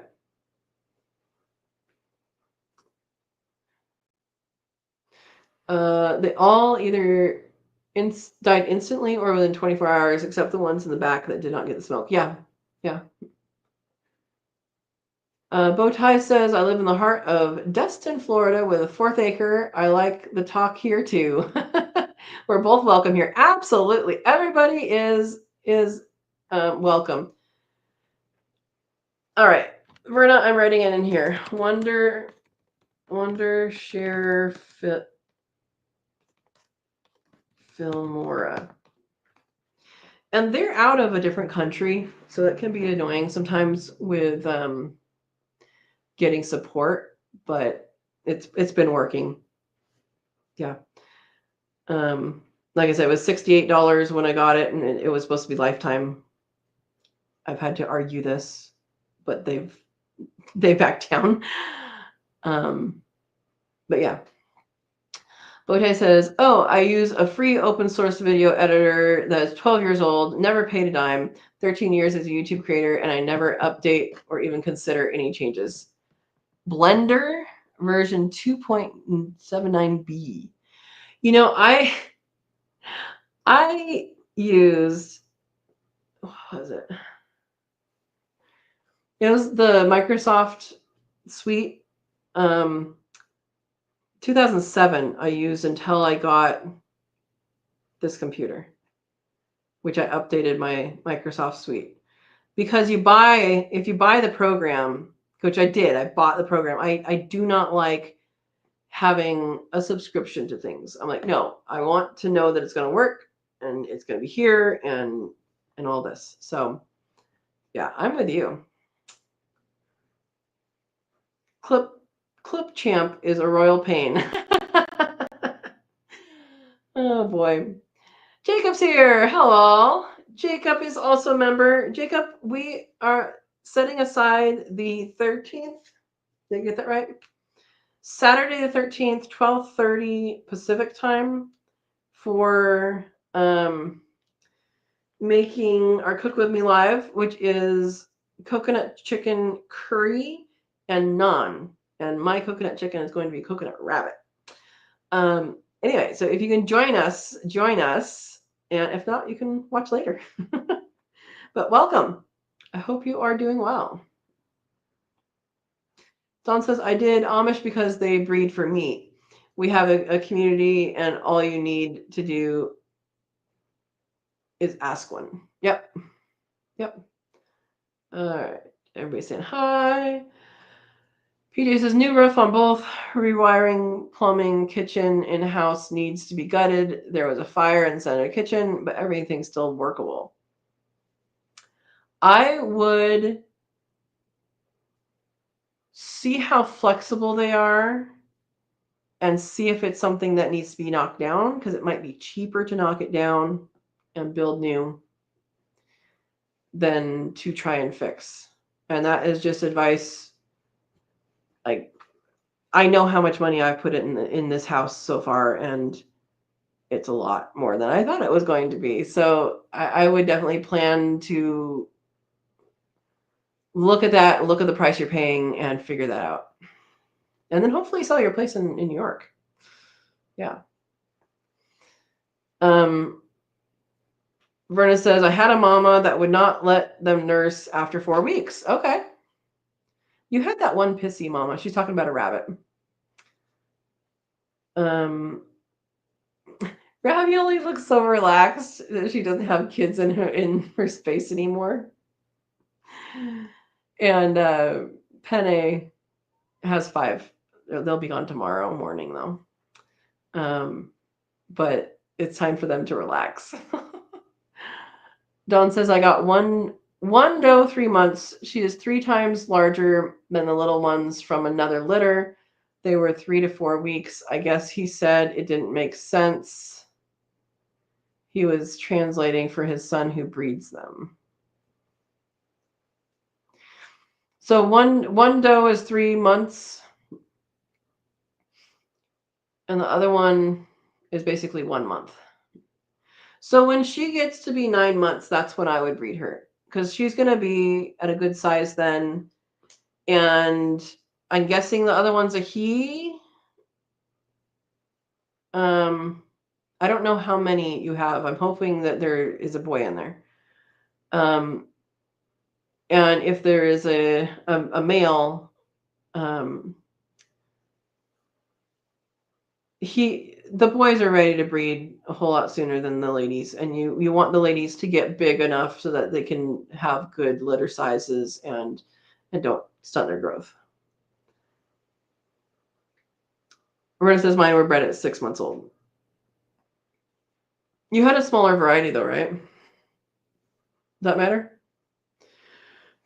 They all either died instantly or within 24 hours, except the ones in the back that did not get the smoke. Yeah, yeah. Bowtie says, I live in the heart of Destin, Florida, with a 4th acre. I like the talk here too. We're both welcome here. Absolutely, everybody is welcome. All right, Verna, I'm writing it in here. Wonder share Filmora. And they're out of a different country, so that can be annoying sometimes with getting support, but it's been working. Yeah. Like I said, it was $68 when I got it, and it was supposed to be lifetime. I've had to argue this, but they backed down. But yeah. Bote says, oh, I use a free open source video editor that's 12 years old, never paid a dime, 13 years as a YouTube creator, and I never update or even consider any changes. Blender version 2.79b. You know, I used, what was it? It was the Microsoft Suite. 2007 I used until I got this computer, which I updated my Microsoft Suite. Because if you buy the program, which I did, I bought the program. I do not like having a subscription to things. I'm like, no, I want to know that it's going to work and it's going to be here and all this. So yeah, I'm with you. Clip Champ is a royal pain. Oh boy. Jacob's here. Hello. Jacob is also a member. Jacob, we are setting aside the 13th. Did I get that right? Saturday the 13th, 12:30 Pacific time for making our Cook With Me Live, which is coconut chicken curry and naan. And my coconut chicken is going to be coconut rabbit. Anyway, so if you can join us. And if not, you can watch later. But welcome. I hope you are doing well. Don says, I did Amish because they breed for meat. We have a community, and all you need to do is ask one. Yep. All right. Everybody saying hi. PJ says, new roof on both. Rewiring, plumbing, kitchen, in-house needs to be gutted. There was a fire inside the kitchen, but everything's still workable. I would see how flexible they are and see if it's something that needs to be knocked down, because it might be cheaper to knock it down and build new than to try and fix. And that is just advice. Like, I know how much money I've put in this house so far, and it's a lot more than I thought it was going to be. So I would definitely plan to look at that, look at the price you're paying, and figure that out. And then hopefully sell your place in New York. Yeah. Verna says, I had a mama that would not let them nurse after 4 weeks. Okay. You had that one pissy mama. She's talking about a rabbit. Ravioli looks so relaxed that she doesn't have kids in her space anymore. And Penne has 5. They'll be gone tomorrow morning, though. But it's time for them to relax. Dawn says, I got one doe, 3 months. She is 3 times larger than the little ones from another litter. They were 3 to 4 weeks. I guess he said it didn't make sense. He was translating for his son who breeds them. So one doe is 3 months, and the other one is basically 1 month. So when she gets to be 9 months, that's when I would breed her, because she's going to be at a good size then. And I'm guessing the other one's a he. I don't know how many you have. I'm hoping that there is a boy in there. And if there is a male, the boys are ready to breed a whole lot sooner than the ladies, and you want the ladies to get big enough so that they can have good litter sizes and don't stunt their growth. Roberta says mine were bred at 6 months old. You had a smaller variety though, right? Does that matter?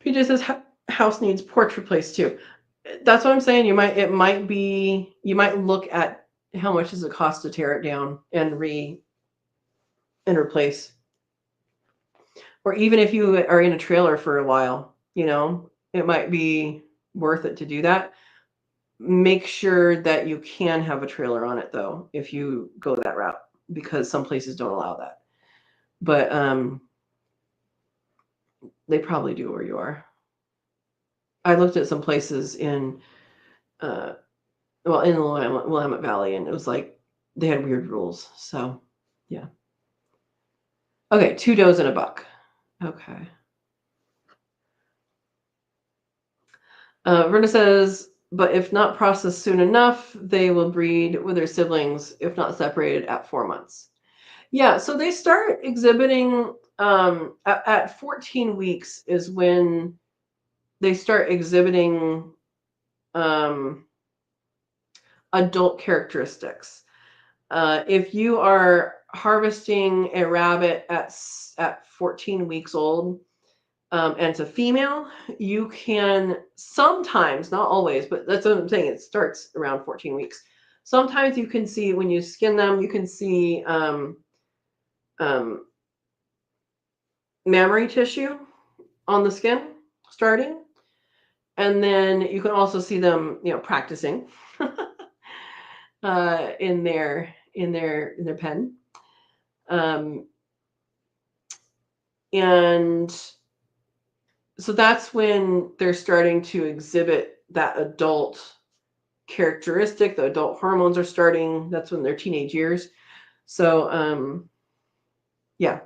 PJ says house needs porch replaced too. That's what I'm saying. You might look at how much does it cost to tear it down and replace. Or even if you are in a trailer for a while, it might be worth it to do that. Make sure that you can have a trailer on it though, if you go that route, because some places don't allow that. But they probably do where you are. I looked at some places in in the Willamette Valley, and it was like they had weird rules. So, yeah. Okay, 2 does and a buck. Okay. Verna says, but if not processed soon enough, they will breed with their siblings, if not separated, at 4 months. Yeah, so they start exhibiting at 14 weeks is when they start exhibiting adult characteristics. If you are harvesting a rabbit at 14 weeks old, and it's a female, you can sometimes, not always, but that's what I'm saying, it starts around 14 weeks. Sometimes you can see, when you skin them, you can see mammary tissue on the skin starting. And then you can also see them, practicing in their pen. And so that's when they're starting to exhibit that adult characteristic. The adult hormones are starting. That's when they're teenage years. So, yeah.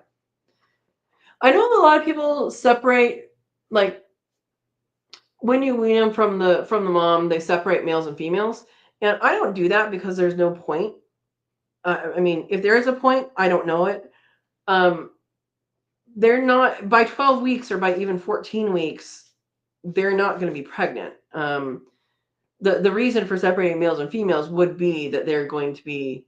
I know a lot of people separate, like, when you wean them from the mom, they separate males and females. And I don't do that because there's no point. I mean, if there is a point, I don't know it. They're not, by 12 weeks or by even 14 weeks, they're not going to be pregnant. The reason for separating males and females would be that they're going to be,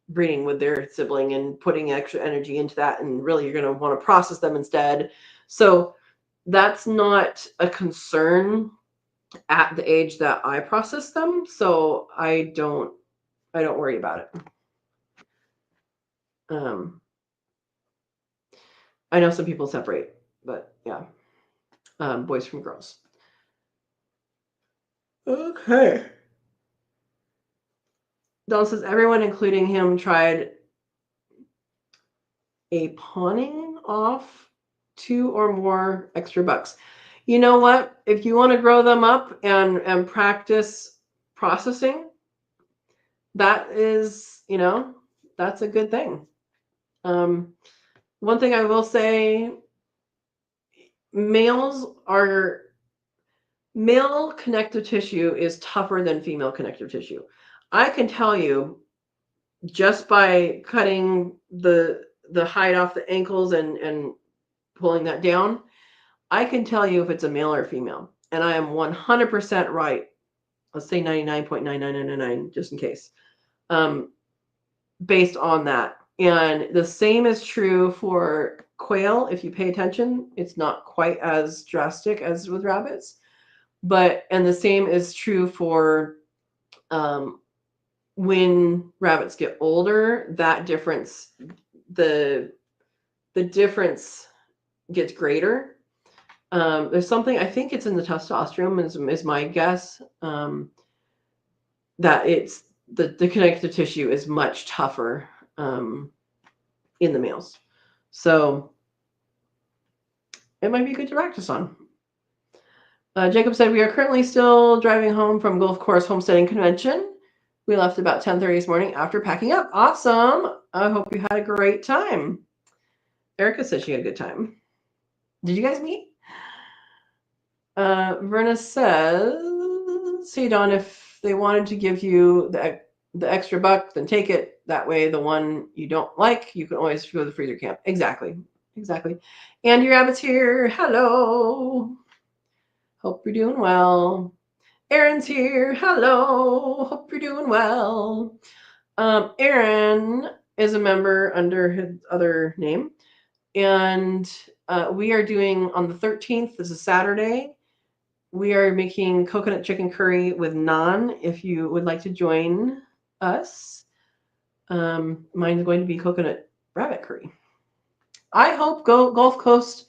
breeding with their sibling and putting extra energy into that, and really you're going to want to process them instead. So that's not a concern at the age that I process them. So I don't worry about it. I know some people separate, but yeah, boys from girls. Okay. Don says everyone, including him, tried a pawning off 2 or more extra bucks. You know what? If you want to grow them up and practice processing, that is, that's a good thing. One thing I will say, male connective tissue is tougher than female connective tissue. I can tell you, just by cutting the hide off the ankles and pulling that down, I can tell you if it's a male or female. And I am 100% right. Let's say 99.9999, just in case. Based on that. And the same is true for quail. If you pay attention, it's not quite as drastic as with rabbits. And the same is true for when rabbits get older, that difference, the difference gets greater. There's something, I think it's in the testosterone is my guess, that it's the connective tissue is much tougher in the males. So it might be good to practice on. Jacob said, we are currently still driving home from Golf Course Homesteading Convention. We left about 10:30 this morning after packing up. Awesome. I hope you had a great time. Erica said she had a good time. Did you guys meet? Verna says, see, Dawn, if they wanted to give you the extra buck, then take it. That way, the one you don't like, you can always go to the freezer camp. Exactly. Andy Rabbit's here. Hello. Hope you're doing well. Aaron's here. Hello. Hope you're doing well. Aaron is a member under his other name. And we are doing on the 13th, this is Saturday, we are making coconut chicken curry with naan. If you would like to join us, mine's going to be coconut rabbit curry. I hope Gulf Coast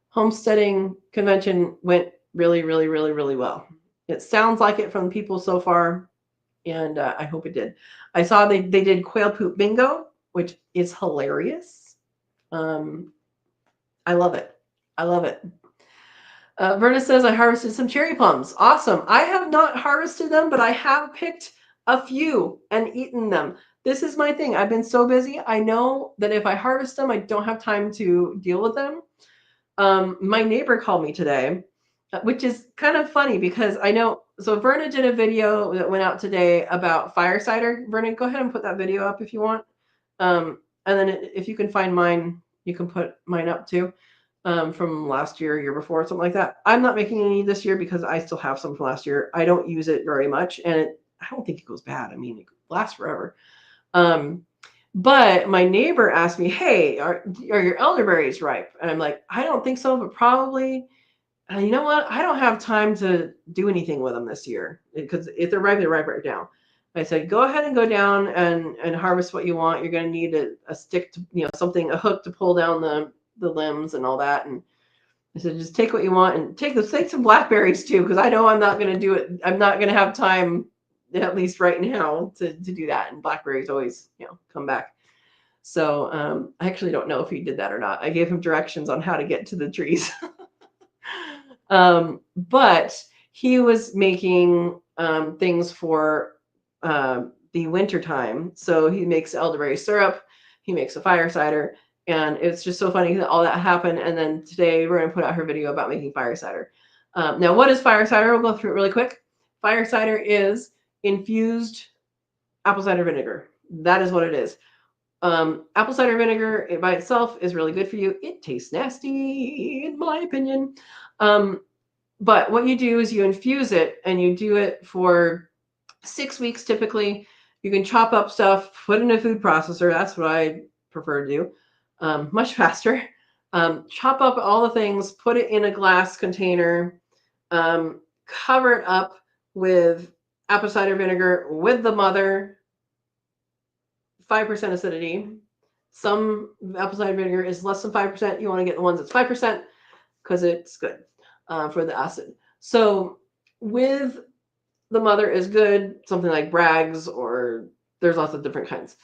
Homesteading Convention went really, really, really, really well. It sounds like it from the people so far, and I hope it did. I saw they did quail poop bingo, which is hilarious. I love it. Verna says, I harvested some cherry plums. Awesome. I have not harvested them, but I have picked a few and eaten them. This is my thing. I've been so busy. I know that if I harvest them, I don't have time to deal with them. My neighbor called me today, which is kind of funny because I know. So Verna did a video that went out today about fire cider. Verna, go ahead and put that video up if you want. And then if you can find mine, you can put mine up too. From last year before, something like that. I'm not making any this year because I still have some from last year. I don't use it very much, and I don't think it goes bad. I mean, it lasts forever. But my neighbor asked me, hey, are your elderberries ripe? And I'm like, I don't think so, but probably. And you know what? I don't have time to do anything with them this year because if they're ripe, they're ripe right now. I said, go ahead and go down and harvest what you want. You're going to need a stick to, a hook to pull down the limbs and all that. And I said, just take what you want and take some blackberries too, because I know I'm not going to do it. I'm not going to have time, at least right now, to do that. And blackberries always, come back. So I actually don't know if he did that or not. I gave him directions on how to get to the trees. But he was making things for the winter time. So he makes elderberry syrup. He makes a fire cider. And it's just so funny that all that happened. And then today we're going to put out her video about making fire cider. Now, what is fire cider? We'll go through it really quick. Fire cider is infused apple cider vinegar. That is what it is. Apple cider vinegar by itself is really good for you. It tastes nasty, in my opinion. But what you do is you infuse it, and you do it for 6 weeks typically. You can chop up stuff, put in a food processor. That's what I prefer to do. Much faster. Chop up all the things, put it in a glass container, cover it up with apple cider vinegar with the mother, 5% acidity. Some apple cider vinegar is less than 5%. You want to get the ones that's 5% because it's good for the acid. So with the mother is good, something like Bragg's, or there's lots of different kinds.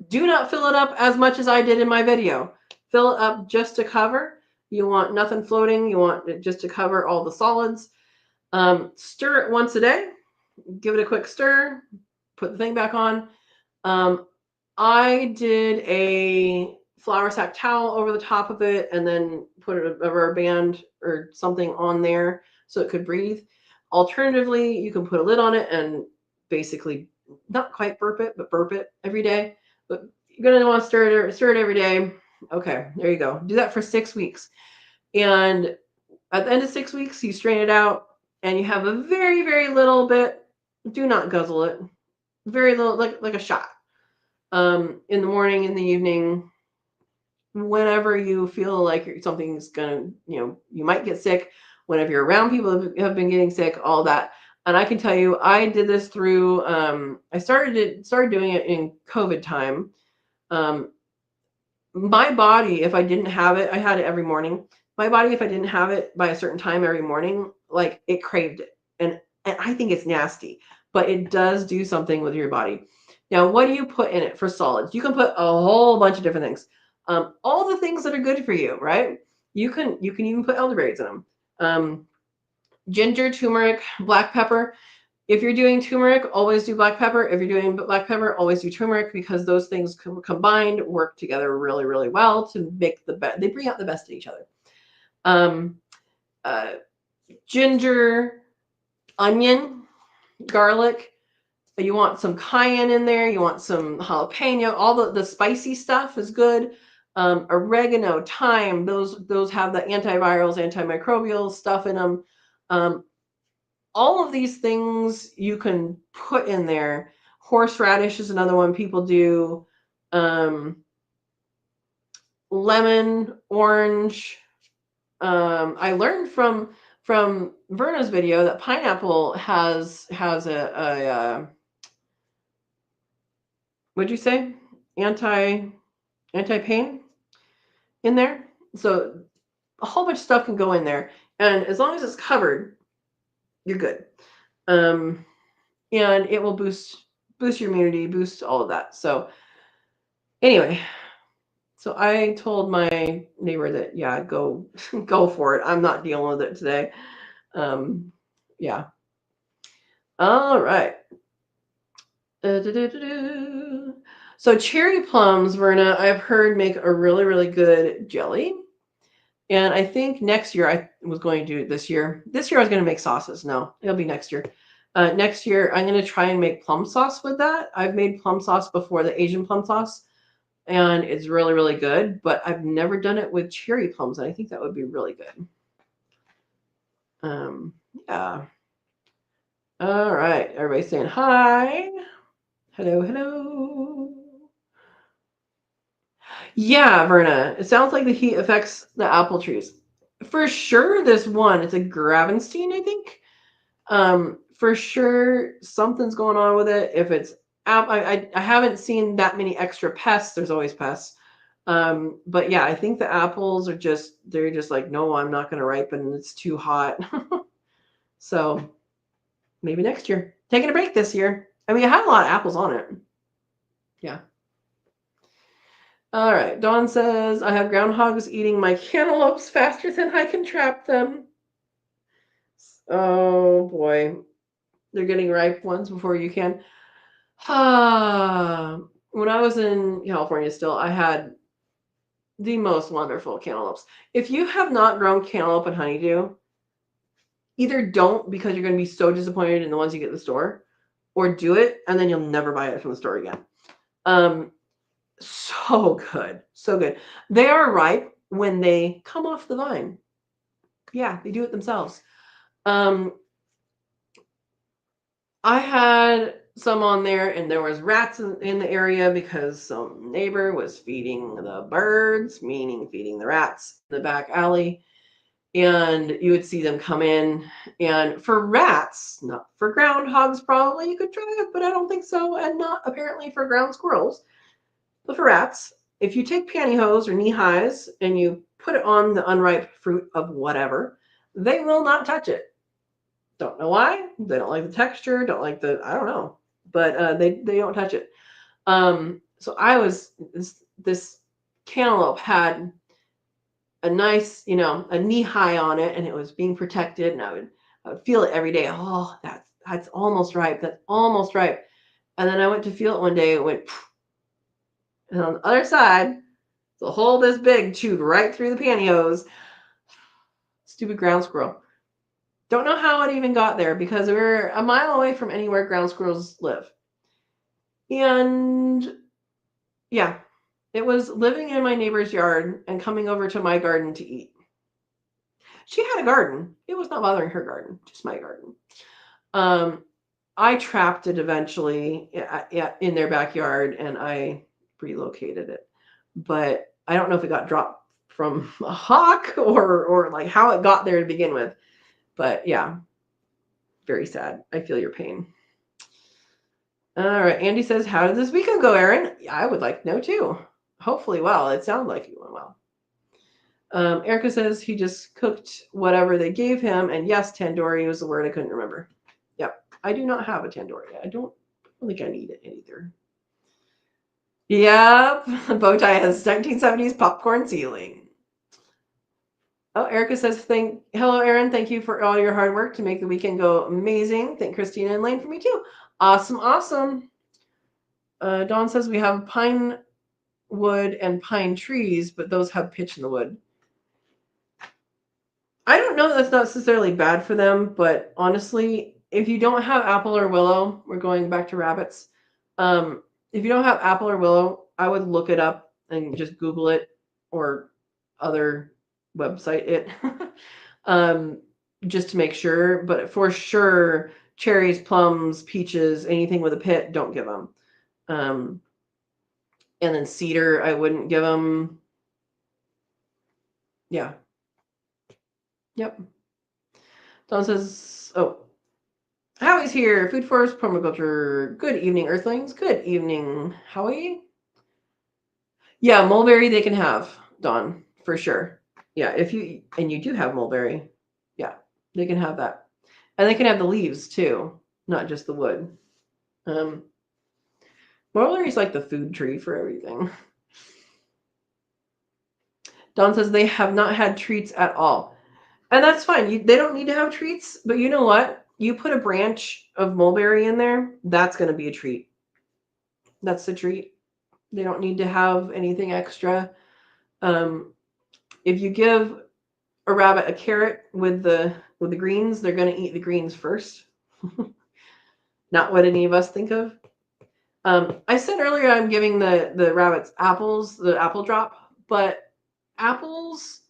Do not fill it up as much as I did in my video. Fill it up just to cover. You want nothing floating. You want it just to cover all the solids. Stir it once a day. Give it a quick stir. Put the thing back on. I did a flour sack towel over the top of it and then put a rubber band or something on there so it could breathe. Alternatively, you can put a lid on it and basically not quite burp it every day. But you're going to want to stir it every day. Okay, there you go. Do that for 6 weeks. And at the end of 6 weeks, you strain it out and you have a very, very little bit. Do not guzzle it. Very little, like a shot. In the morning, in the evening, whenever you feel like something's gonna, you might get sick, whenever you're around people who have been getting sick, all that. And I can tell you, I did this through, I started doing it in COVID time. My body, if I didn't have it, I had it every morning. my body, if I didn't have it by a certain time every morning, like it craved it. And I think it's nasty, but it does do something with your body. Now, what do you put in it for solids? You can put a whole bunch of different things. All the things that are good for you, right? You can even put elderberries in them. Ginger, turmeric, black pepper. If you're doing turmeric, always do black pepper. If you're doing black pepper, always do turmeric, because those things combined work together really, really well to make the best. They bring out the best in each other. Ginger, onion, garlic. You want some cayenne in there. You want some jalapeno. All the spicy stuff is good. Oregano, thyme. Those have the antivirals, antimicrobial stuff in them. All of these things you can put in there. Horseradish is another one people do. Lemon, orange. I learned from Verna's video that pineapple has a what'd you say? Anti-pain in there. So a whole bunch of stuff can go in there, and as long as it's covered, you're good. And it will boost your immunity, boost all of that. So anyway, so I told my neighbor that, yeah, go for it. I'm not dealing with it today. Yeah. All right. So cherry plums, Verna, I've heard make a really, really good jelly. And I think next year I was going to do it this year. This year I was going to make sauces. No, it'll be next year. Next year I'm going to try and make plum sauce with that. I've made plum sauce before, the Asian plum sauce, and it's really, really good. But I've never done it with cherry plums, and I think that would be really good. Yeah. All right. Everybody saying hi. Hello, hello. Yeah, Verna. It sounds like the heat affects the apple trees. For sure, this one, it's a Gravenstein, I think. For sure, something's going on with it. If it's, I haven't seen that many extra pests. There's always pests. But yeah, I think the apples are they're just like, no, I'm not going to ripen. It's too hot. So maybe next year. Taking a break this year. I mean, I have a lot of apples on it. Yeah. All right. Dawn says, I have groundhogs eating my cantaloupes faster than I can trap them. Oh, boy. They're getting ripe ones before you can. When I was in California still, I had the most wonderful cantaloupes. If you have not grown cantaloupe and honeydew, either don't, because you're going to be so disappointed in the ones you get in the store, or do it and then you'll never buy it from the store again. So good. So good. They are ripe when they come off the vine. Yeah, they do it themselves. I had some on there, and there was rats in the area because some neighbor was feeding the birds, meaning feeding the rats in the back alley. And you would see them come in. And for rats, not for groundhogs, probably you could try it, but I don't think so. And not apparently for ground squirrels. But for rats, if you take pantyhose or knee highs and you put it on the unripe fruit of whatever, they will not touch it. Don't know why. They don't like the texture, don't like I don't know. But they don't touch it. So I was, this cantaloupe had a nice, a knee high on it, and it was being protected, and I would feel it every day. Oh, that's almost ripe. That's almost ripe. And then I went to feel it one day. It went, and on the other side, the hole this big chewed right through the pantyhose. Stupid ground squirrel. Don't know how it even got there, because we're a mile away from anywhere ground squirrels live. And yeah, it was living in my neighbor's yard and coming over to my garden to eat. She had a garden. It was not bothering her garden, just my garden. I trapped it eventually in their backyard, and I relocated it. But I don't know if it got dropped from a hawk or like how it got there to begin with. But yeah, very sad. I feel your pain. All right. Andy says, how did this weekend go, Erin? I would like to know too. Hopefully well. It sounds like it went well. Erica says he just cooked whatever they gave him, and yes, tandoori was the word I couldn't remember. Yep, I do not have a tandoori. I don't think I need it either. Yep, bow tie has 1970s popcorn ceiling. Oh, Erica says, hello, Erin. Thank you for all your hard work to make the weekend go amazing. Thank Christina and Lane for me too. Awesome, awesome. Dawn says we have pine wood and pine trees, but those have pitch in the wood. I don't know that that's not necessarily bad for them, but honestly, if you don't have apple or willow, we're going back to rabbits. If you don't have apple or willow, I would look it up and just Google it or other website it just to make sure. But for sure, cherries, plums, peaches, anything with a pit, don't give them. And then cedar, I wouldn't give them. Yeah. Yep. Don says, oh, Howie's here. Food Forest Permaculture. Good evening, Earthlings. Good evening, Howie. Yeah, mulberry they can have, Don, for sure. Yeah, you do have mulberry. Yeah, they can have that. And they can have the leaves too, not just the wood. Mulberry's like the food tree for everything. Don says they have not had treats at all. And that's fine. They don't need to have treats, but you know what? You put a branch of mulberry in there, that's going to be a treat. That's the treat. They don't need to have anything extra. If you give a rabbit a carrot with the greens, they're going to eat the greens first. Not what any of us think of. I said earlier I'm giving the rabbits apples, the apple drop, but apples,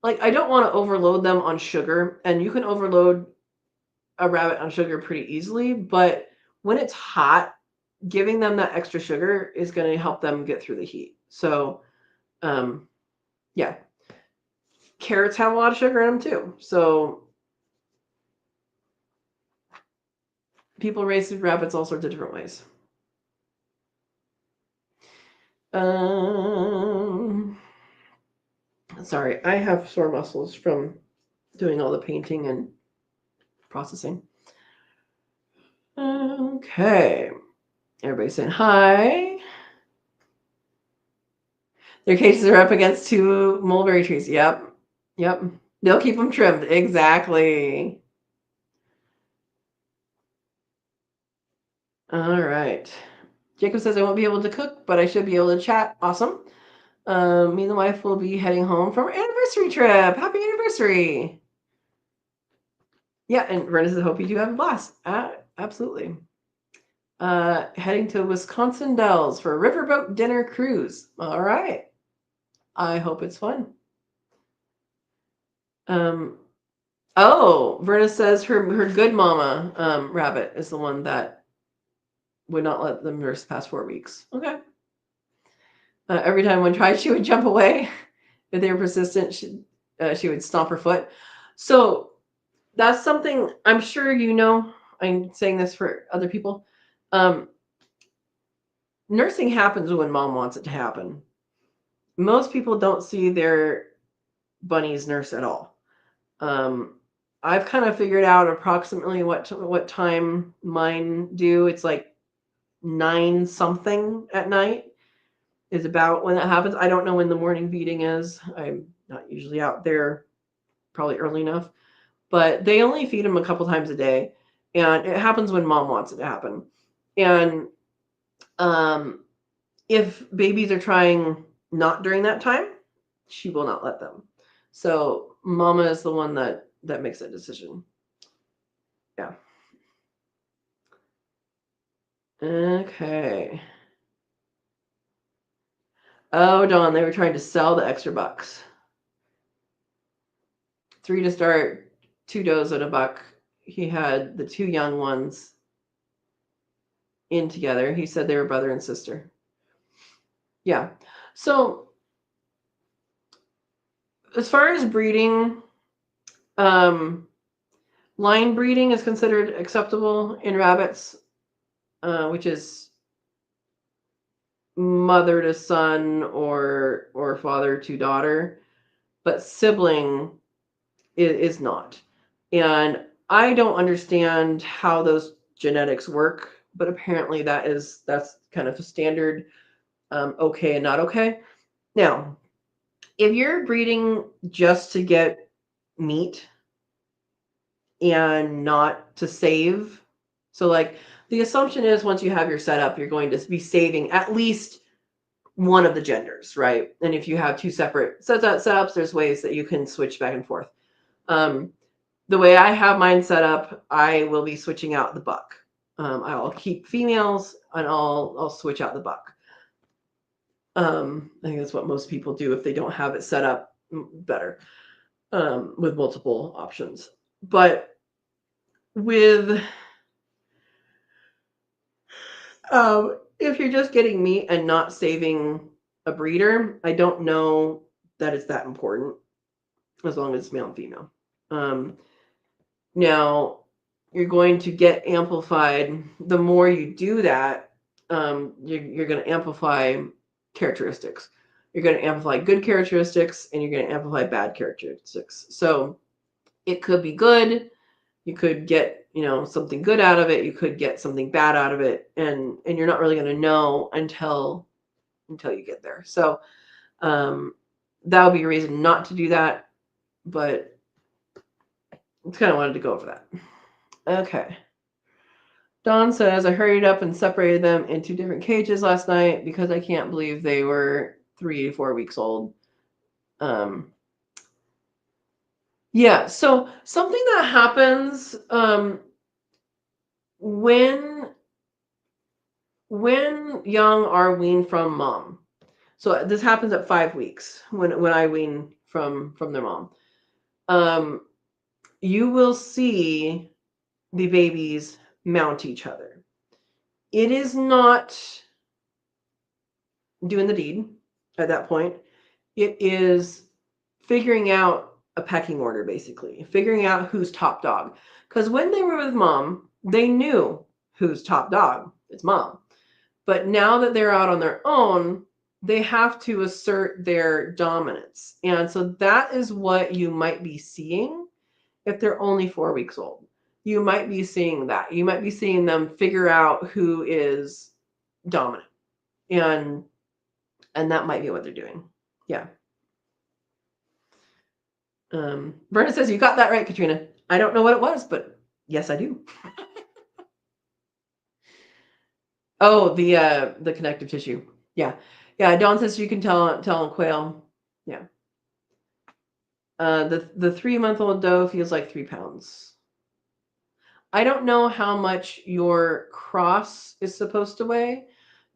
like, I don't want to overload them on sugar, and you can overload a rabbit on sugar pretty easily, but when it's hot, giving them that extra sugar is going to help them get through the heat. So, yeah. Carrots have a lot of sugar in them too. So people raise rabbits all sorts of different ways. Sorry, I have sore muscles from doing all the painting and processing. Okay. Everybody's saying hi. Their cages are up against 2 mulberry trees. Yep. They'll keep them trimmed. Exactly. All right. Jacob says I won't be able to cook, but I should be able to chat. Awesome. Me and the wife will be heading home from our anniversary trip. Happy anniversary. Yeah, and Brenda says, I hope you do have a blast. Absolutely. Heading to Wisconsin Dells for a riverboat dinner cruise. All right. I hope it's fun. Verna says her good mama rabbit is the one that would not let them nurse past 4 weeks. Okay. Every time one tried, she would jump away. If they were persistent, she would stomp her foot. So that's something I'm sure you know. I'm saying this for other people. Nursing happens when mom wants it to happen. Most people don't see their bunnies nurse at all. I've kind of figured out approximately what time mine do. It's like 9 something at night is about when that happens. I don't know when the morning feeding is. I'm not usually out there, probably early enough, but they only feed them a couple times a day, and it happens when mom wants it to happen. And if babies are trying not during that time, she will not let them. So mama is the one that makes that decision. Yeah. Okay. Oh, Dawn, they were trying to sell the extra bucks. 3 to start, 2 does at $1. He had the 2 young ones in together. He said they were brother and sister. Yeah. So as far as breeding, line breeding is considered acceptable in rabbits, which is mother to son or father to daughter. but sibling is not. And I don't understand how those genetics work, but apparently that's kind of a standard, okay and not okay. Now, if you're breeding just to get meat and not to save, so like the assumption is once you have your setup, you're going to be saving at least one of the genders, right? And if you have two separate setups, there's ways that you can switch back and forth. The way I have mine set up, I will be switching out the buck. I'll keep females and I'll switch out the buck. I think that's what most people do if they don't have it set up better, with multiple options. But with if you're just getting meat and not saving a breeder, I don't know that it's that important as long as it's male and female. Now, you're going to get amplified. The more you do that, you're going to amplify characteristics. You're going to amplify good characteristics and you're going to amplify bad characteristics. So it could be good. You could get, something good out of it. You could get something bad out of it. And you're not really going to know until you get there. So that would be a reason not to do that. But I kind of wanted to go over that. Okay. Dawn says, I hurried up and separated them into different cages last night because I can't believe they were 3 to 4 weeks old. Yeah, so something that happens when young are weaned from mom. So this happens at 5 weeks when I wean from their mom. You will see the babies mount each other. It is not doing the deed at that point. It is figuring out a pecking order, basically, figuring out who's top dog. Because when they were with mom, they knew who's top dog. It's mom. But now that they're out on their own, they have to assert their dominance. And so that is what you might be seeing if they're only 4 weeks old. You might be seeing that. You might be seeing them figure out who is dominant. And that might be what they're doing. Yeah. Verna says, you got that right, Katrina. I don't know what it was, but yes, I do. Oh, the connective tissue. Yeah. Yeah, Dawn says you can tell on quail. Yeah. The 3-month-old doe feels like 3 pounds. I don't know how much your cross is supposed to weigh.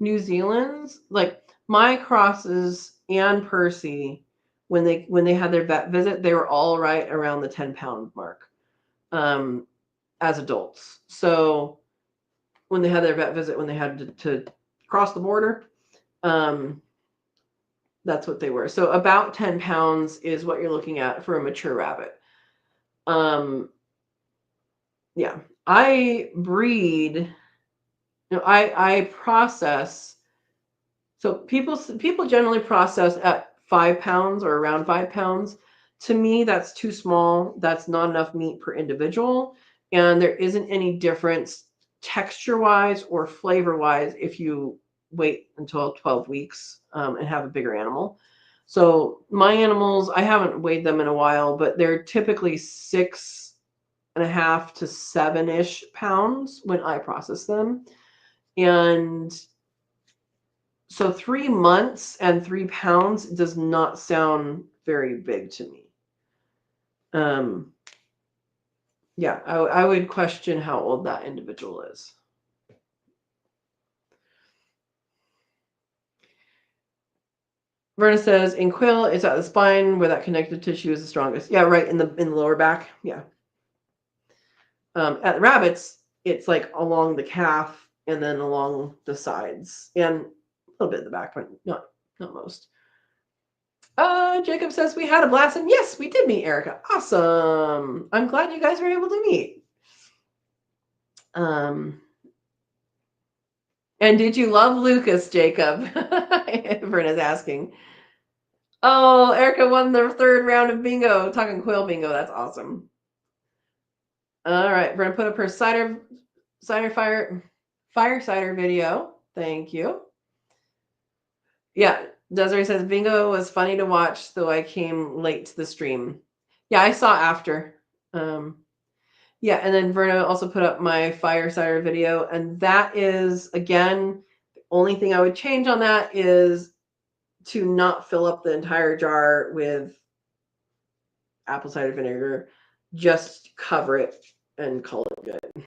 New Zealand's, like my crosses and Percy, when they had their vet visit, they were all right around the 10-pound mark, as adults. So when they had their vet visit, when they had to cross the border, that's what they were. So about 10 pounds is what you're looking at for a mature rabbit. Yeah, I breed. I process. So people generally process at 5 pounds or around 5 pounds. To me, that's too small. That's not enough meat per individual, and there isn't any difference texture-wise or flavor-wise if you wait until 12 weeks and have a bigger animal. So my animals, I haven't weighed them in a while, but they're typically 6.5 to 7-ish pounds when I process them. And so 3 months and 3 pounds does not sound very big to me. Yeah, I would question how old that individual is. Verna says, in quail, it's at the spine where that connective tissue is the strongest. Yeah, right, in the lower back. Yeah. At the rabbits, it's like along the calf and then along the sides and a little bit in the back, but not most. Jacob says we had a blast, and yes, we did meet Erica. Awesome. I'm glad you guys were able to meet. And did you love Lucas, Jacob? Verna's asking. Oh, Erica won the third round of bingo. Talking quail bingo. That's awesome. All right, we're gonna put up her fire cider video. Thank you. Yeah, Desiree says bingo was funny to watch, though I came late to the stream. Yeah, I saw after. Yeah, and then Verna also put up my fire cider video, and that is again the only thing I would change on that is to not fill up the entire jar with apple cider vinegar. Just cover it and call it good.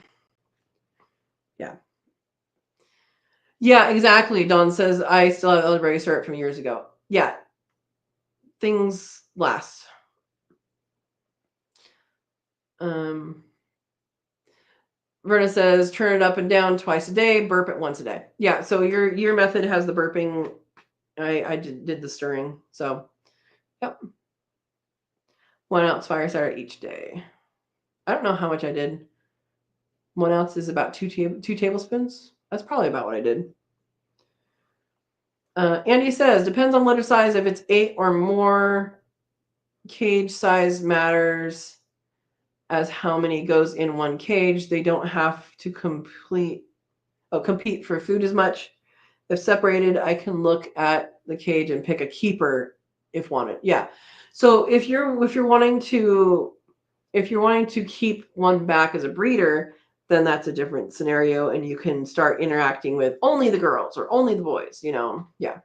Yeah. Yeah, exactly. Dawn says I still have elderberry syrup from years ago. Yeah. Things last. Verna says turn it up and down twice a day, burp it once a day. Yeah, so your method has the burping. I did the stirring. So yep. 1 ounce fire cider each day. I don't know how much I did. 1 ounce is about two tablespoons. That's probably about what I did. Andy says, depends on litter size. If it's 8 or more, cage size matters as how many goes in one cage. They don't have to compete for food as much. If separated, I can look at the cage and pick a keeper if wanted. Yeah. So if you're wanting to keep one back as a breeder, then that's a different scenario, and you can start interacting with only the girls or only the boys, Yeah.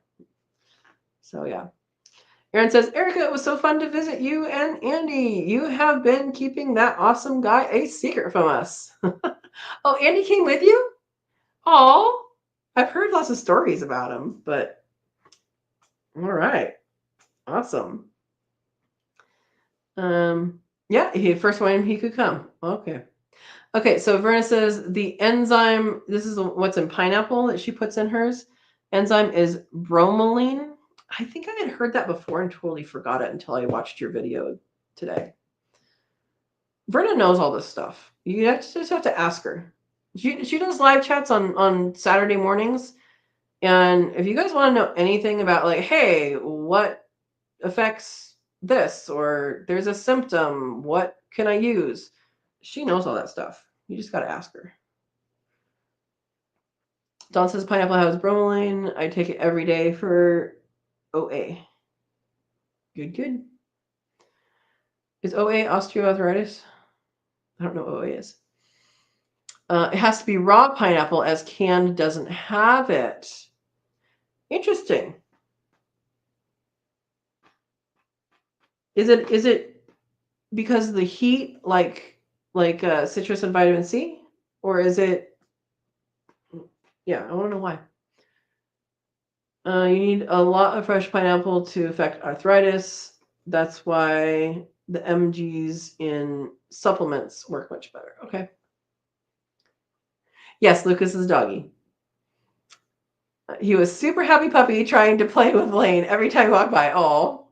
So yeah. Aaron says, Erica, it was so fun to visit you and Andy. You have been keeping that awesome guy a secret from us. Oh, Andy came with you? Oh, I've heard lots of stories about him, but all right. Awesome. Yeah, first one he could come. Okay. Okay, so Verna says the enzyme, this is what's in pineapple that she puts in hers. Enzyme is bromelain. I think I had heard that before and totally forgot it until I watched your video today. Verna knows all this stuff. You just have to ask her. She does live chats on Saturday mornings. And if you guys want to know anything about like, hey, what affects this, or there's a symptom, what can I use? She knows all that stuff. You just got to ask her. Dawn says pineapple has bromelain. I take it every day for OA. Good. Is OA osteoarthritis? I don't know what OA is. It has to be raw pineapple as canned doesn't have it. Interesting. Is it because of the heat, like citrus and vitamin C, or is it? Yeah, I want to know why. You need a lot of fresh pineapple to affect arthritis. That's why the MGs in supplements work much better. Okay. Yes, Lucas's doggy. He was super happy puppy trying to play with Lane every time he walked by. Oh.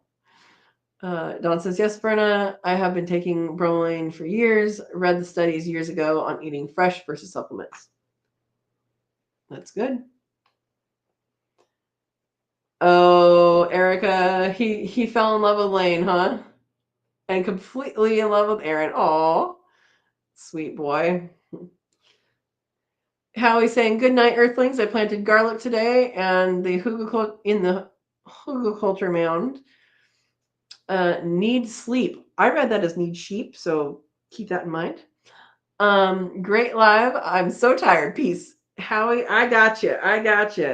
Dawn says, yes, Brenna, I have been taking bromelain for years. Read the studies years ago on eating fresh versus supplements. That's good. Oh, Erica, he fell in love with Lane, huh? And completely in love with Aaron. Oh, sweet boy. Howie's saying, good night, Earthlings. I planted garlic today and the in the hugelkultur mound. Need sleep. I read that as need sheep, so keep that in mind. Great live. I'm so tired. Peace. Howie, I got you.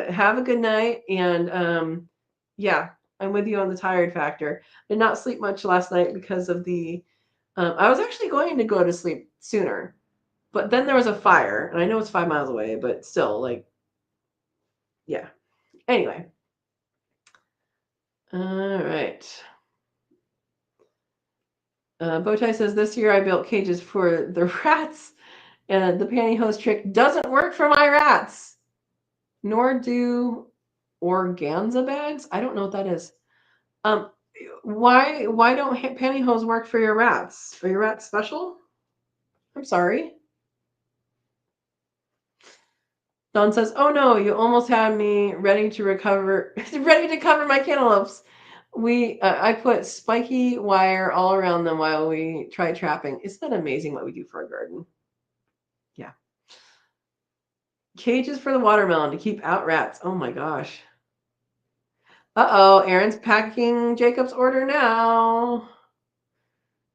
Have a good night. And yeah, I'm with you on the tired factor. Did not sleep much last night because of the. I was actually going to go to sleep sooner, but then there was a fire, and I know it's 5 miles away, but still, like, yeah. Anyway. All right. Bowtie says, this year I built cages for the rats, and the pantyhose trick doesn't work for my rats. Nor do organza bags. I don't know what that is. Why don't pantyhose work for your rats? Are your rats special? I'm sorry. Don says, oh no, you almost had me ready to cover my cantaloupes. I put spiky wire all around them while we try trapping. Isn't that amazing what we do for our garden? Yeah. Cages for the watermelon to keep out rats. Oh my gosh. Uh-oh, Aaron's packing Jacob's order now.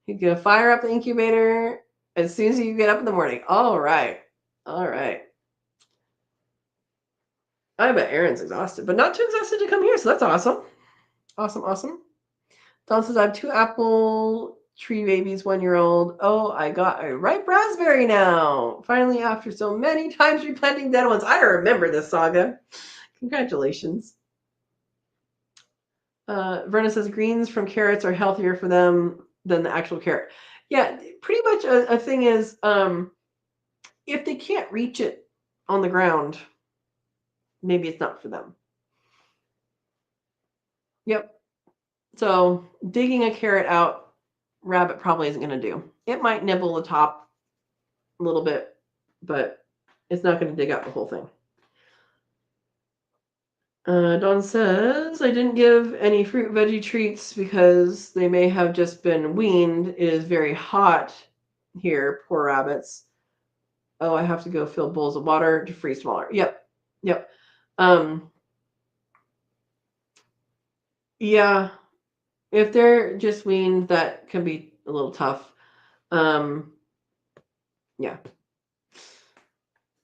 He's gonna fire up the incubator as soon as you get up in the morning. All right. All right. I bet Aaron's exhausted, but not too exhausted to come here, so that's awesome. Awesome. Don says, I have 2 apple tree babies, 1-year-old. Oh, I got a ripe raspberry now. Finally, after so many times replanting dead ones. I remember this saga. Congratulations. Verna says, greens from carrots are healthier for them than the actual carrot. Yeah, pretty much a thing is, if they can't reach it on the ground, maybe it's not for them. Yep. So digging a carrot out, rabbit probably isn't going to do. It might nibble the top a little bit, but it's not going to dig out the whole thing. Dawn says, I didn't give any fruit veggie treats because they may have just been weaned. It is very hot here, poor rabbits. Oh, I have to go fill bowls of water to freeze smaller. Yep. Yeah, if they're just weaned, that can be a little tough. Yeah.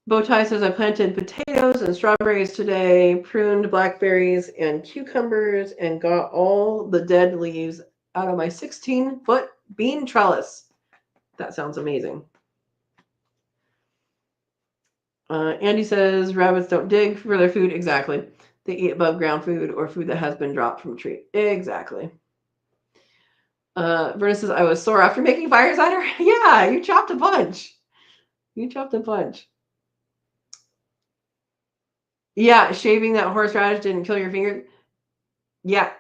Bowtie says, I planted potatoes and strawberries today, pruned blackberries and cucumbers, and got all the dead leaves out of my 16-foot bean trellis. That sounds amazing. Andy says, rabbits don't dig for their food. Exactly. They eat above ground food or food that has been dropped from a tree. Exactly. Verna says, I was sore after making fire cider. Yeah, you chopped a bunch. Yeah, shaving that horseradish didn't kill your finger. Yeah.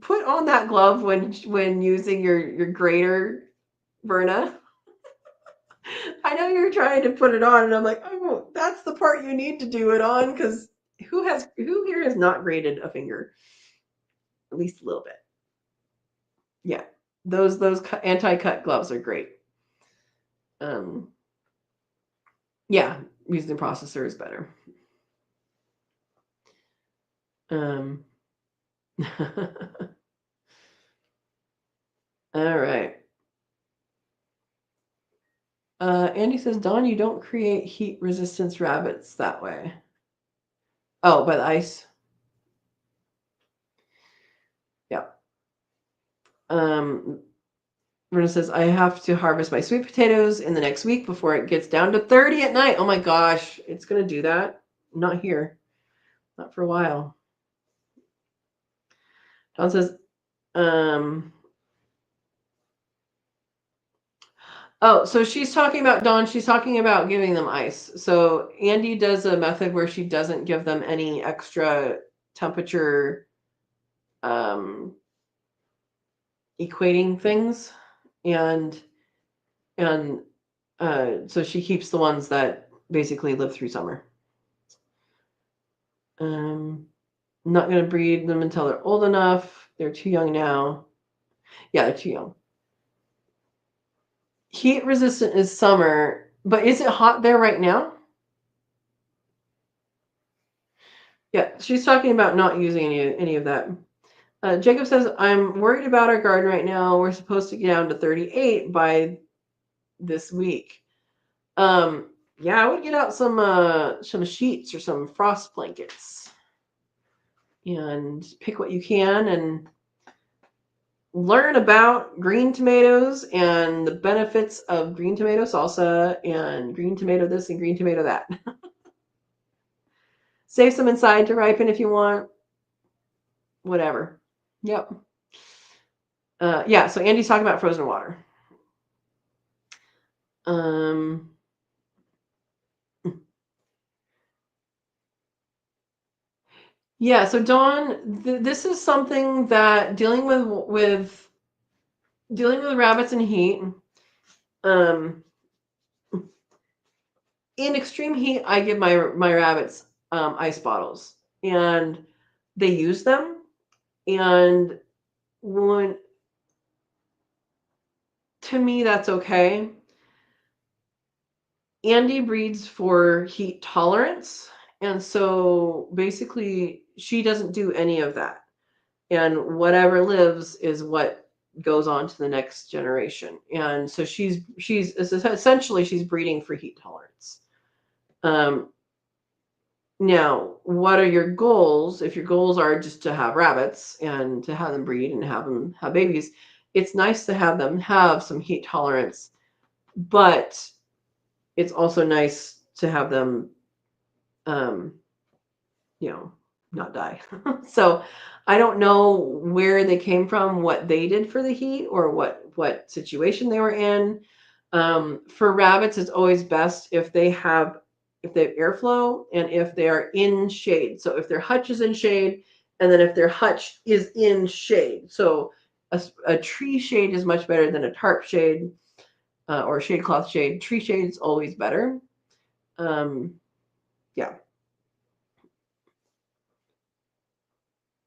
Put on that glove when using your grater, Verna. I know you're trying to put it on, and I'm like, oh, that's the part you need to do it on, because who here has not grated a finger? At least a little bit. Yeah, those anti-cut gloves are great. Yeah, using the processor is better. All right. Andy says, Dawn, you don't create heat resistance rabbits that way. Oh, by the ice. Yeah. Verna says, I have to harvest my sweet potatoes in the next week before it gets down to 30 at night. Oh my gosh, it's going to do that? Not here. Not for a while. Dawn says, oh, so she's talking about, Dawn, she's talking about giving them ice. So Andy does a method where she doesn't give them any extra temperature equating things. And so she keeps the ones that basically live through summer. I'm not going to breed them until they're old enough. They're too young now. Yeah, they're too young. Heat resistant is summer, but is it hot there right now? Yeah, she's talking about not using any of that. Jacob says, I'm worried about our garden right now. We're supposed to get down to 38 by this week. Yeah, I would get out some sheets or some frost blankets and pick what you can and learn about green tomatoes and the benefits of green tomato salsa and green tomato this and green tomato that. Save some inside to ripen if you want. Whatever. Yep. Yeah, so Andy's talking about frozen water. Yeah, so Dawn, this is something that dealing with rabbits and heat. In extreme heat, I give my rabbits ice bottles, and they use them. And when, to me, that's okay. Andy breeds for heat tolerance. And so basically, she doesn't do any of that. And whatever lives is what goes on to the next generation. And so she's essentially she's breeding for heat tolerance. Um, Now, what are your goals? If your goals are just to have rabbits and to have them breed and have them have babies, it's nice to have them have some heat tolerance, but it's also nice to have them, um, you know, not die. So I don't know where they came from, what they did for the heat, or what situation they were in. For rabbits, it's always best if they have airflow and if they are in shade. So if their hutch is in shade, and then if their hutch is in shade. So a tree shade is much better than a tarp shade, or shade cloth shade. Tree shade is always better. Um, yeah,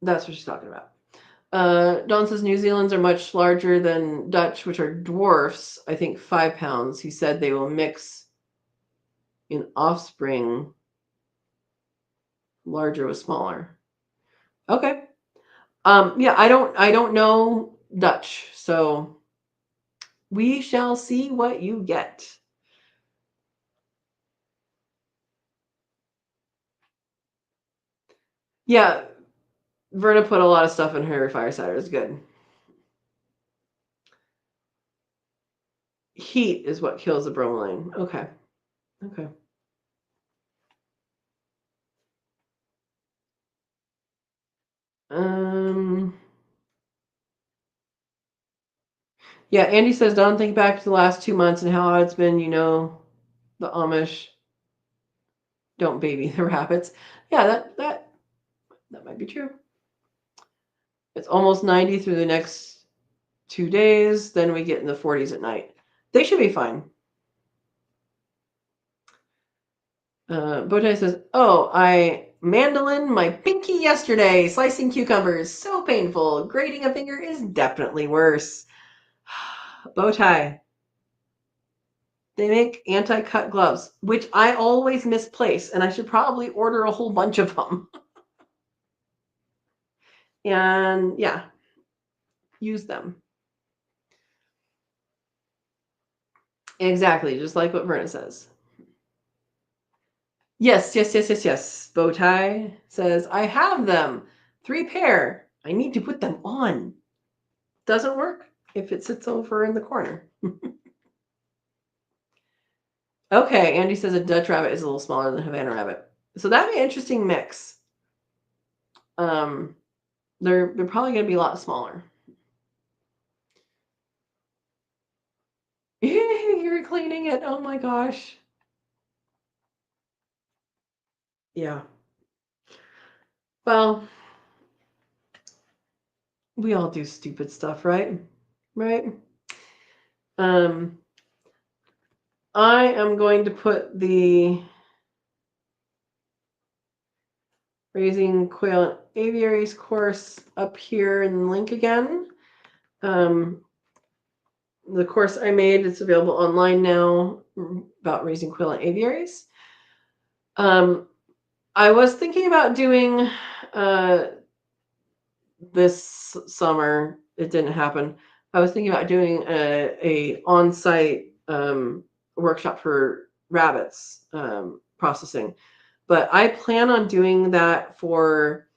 that's what she's talking about. Don says New Zealand's are much larger than Dutch, which are dwarfs. I think 5 pounds. He said they will mix in offspring larger with smaller. Okay. Yeah, I don't know Dutch, so we shall see what you get. Yeah, Verna put a lot of stuff in her firesider. It's good. Heat is what kills the bromelain. Okay. Okay. Um yeah, Andy says don't think back to the last 2 months and how hot it's been, the Amish don't baby the rabbits. Yeah, that might be true. It's almost 90 through the next 2 days. Then we get in the 40s at night. They should be fine. Bowtie says, "Oh, I mandolin my pinky yesterday, slicing cucumbers. So painful. Grating a finger is definitely worse." Bowtie. They make anti-cut gloves, which I always misplace, and I should probably order a whole bunch of them. And yeah, use them. Exactly, just like what Verna says. Yes, yes, yes, yes, yes. Bowtie says, I have them. 3 pair. I need to put them on. Doesn't work if it sits over in the corner. Okay, Andy says a Dutch rabbit is a little smaller than Havana rabbit. So that'd be an interesting mix. Um, they're probably going to be a lot smaller. You're cleaning it. Oh my gosh. Yeah. Well, we all do stupid stuff, right? Right? Um, I am going to put the Raising Quail and Aviaries course up here in the link again. The course I made, it's available online now about raising quail and aviaries. I was thinking about doing this summer. It didn't happen. I was thinking about doing a on-site workshop for rabbits processing, but I plan on doing that for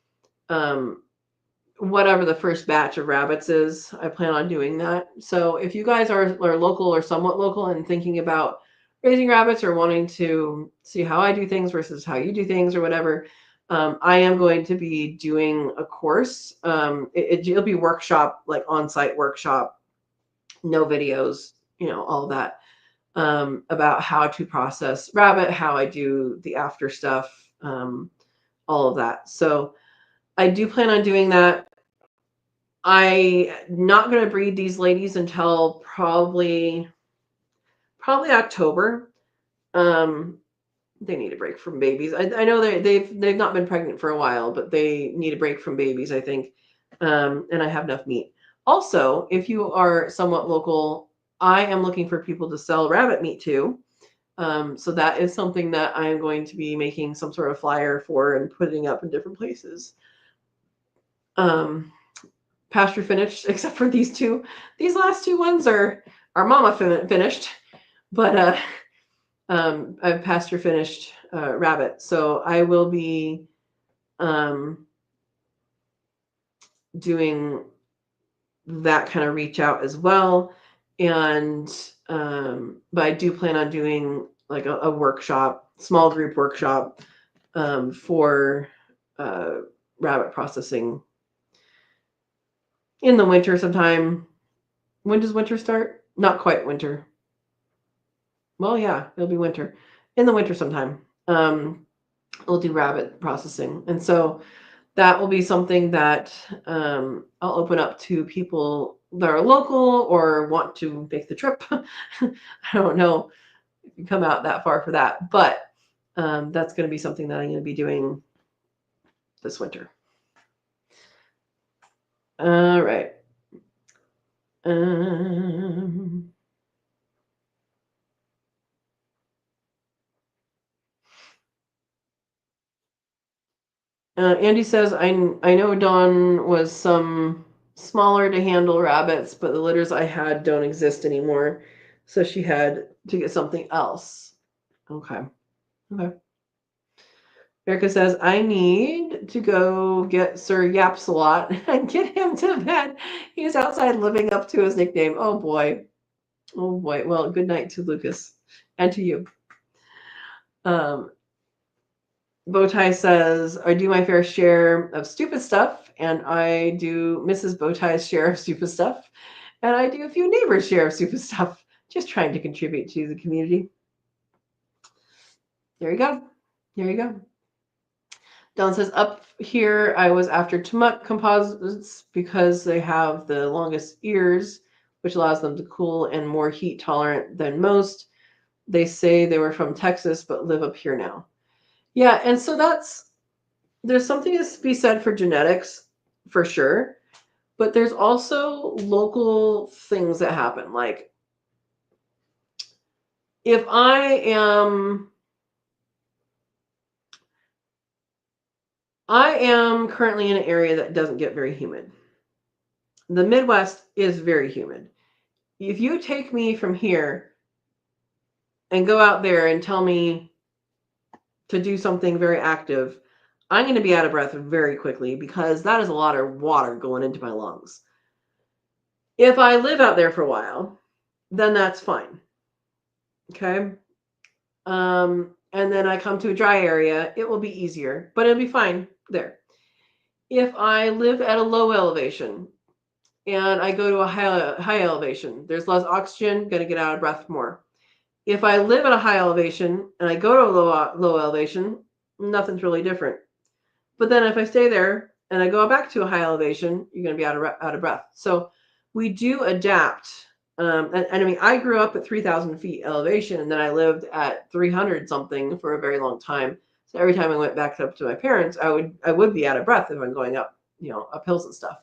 whatever the first batch of rabbits is. I plan on doing that. So if you guys are local or somewhat local and thinking about raising rabbits or wanting to see how I do things versus how you do things or whatever, I am going to be doing a course. It'll be workshop, like on-site workshop, no videos, all of that, about how to process rabbit, how I do the after stuff, all of that. So I do plan on doing that. I'm not going to breed these ladies until probably October. They need a break from babies. I know they've not been pregnant for a while, but they need a break from babies, I think. and I have enough meat. Also, if you are somewhat local, I am looking for people to sell rabbit meat to. So that is something that I am going to be making some sort of flyer for and putting up in different places. Pasture finished, except for these two. These last two ones are mama finished, but I've pasture finished rabbit. So I will be doing that kind of reach out as well. And but I do plan on doing like a workshop, small group workshop for rabbit processing in the winter sometime. When does winter start? Not quite winter. Well, yeah, it'll be winter. In the winter sometime. We'll do rabbit processing. And so that will be something that I'll open up to people that are local or want to make the trip. I don't know if you come out that far for that, but that's going to be something that I'm going to be doing this winter. All right. Andy says, I know Dawn was some smaller to handle rabbits, but the litters I had don't exist anymore. So she had to get something else. Okay. Erica says, I need to go get Sir Yaps a lot and get him to bed. He's outside living up to his nickname. Oh boy. Well, good night to Lucas and to you. Bowtie says, I do my fair share of stupid stuff, and I do Mrs. Bowtie's share of stupid stuff, and I do a few neighbors' share of stupid stuff, just trying to contribute to the community. There you go. Don says, up here, I was after Tumut composites because they have the longest ears, which allows them to cool and more heat tolerant than most. They say they were from Texas, but live up here now. Yeah, and so there's something to be said for genetics, for sure, but there's also local things that happen. Like, if I am currently in an area that doesn't get very humid. The Midwest is very humid. If you take me from here and go out there and tell me to do something very active, I'm going to be out of breath very quickly because that is a lot of water going into my lungs. If I live out there for a while, then that's fine. Okay. And then I come to a dry area, it will be easier, but it'll be fine there. If I live at a low elevation and I go to a high elevation, there's less oxygen, going to get out of breath more. If I live at a high elevation and I go to a low elevation, nothing's really different. But then if I stay there and I go back to a high elevation, you're going to be out of breath. So we do adapt. And I mean, I grew up at 3,000 feet elevation, and then I lived at 300 something for a very long time. So every time I went back up to my parents, I would be out of breath if I'm going up, up hills and stuff.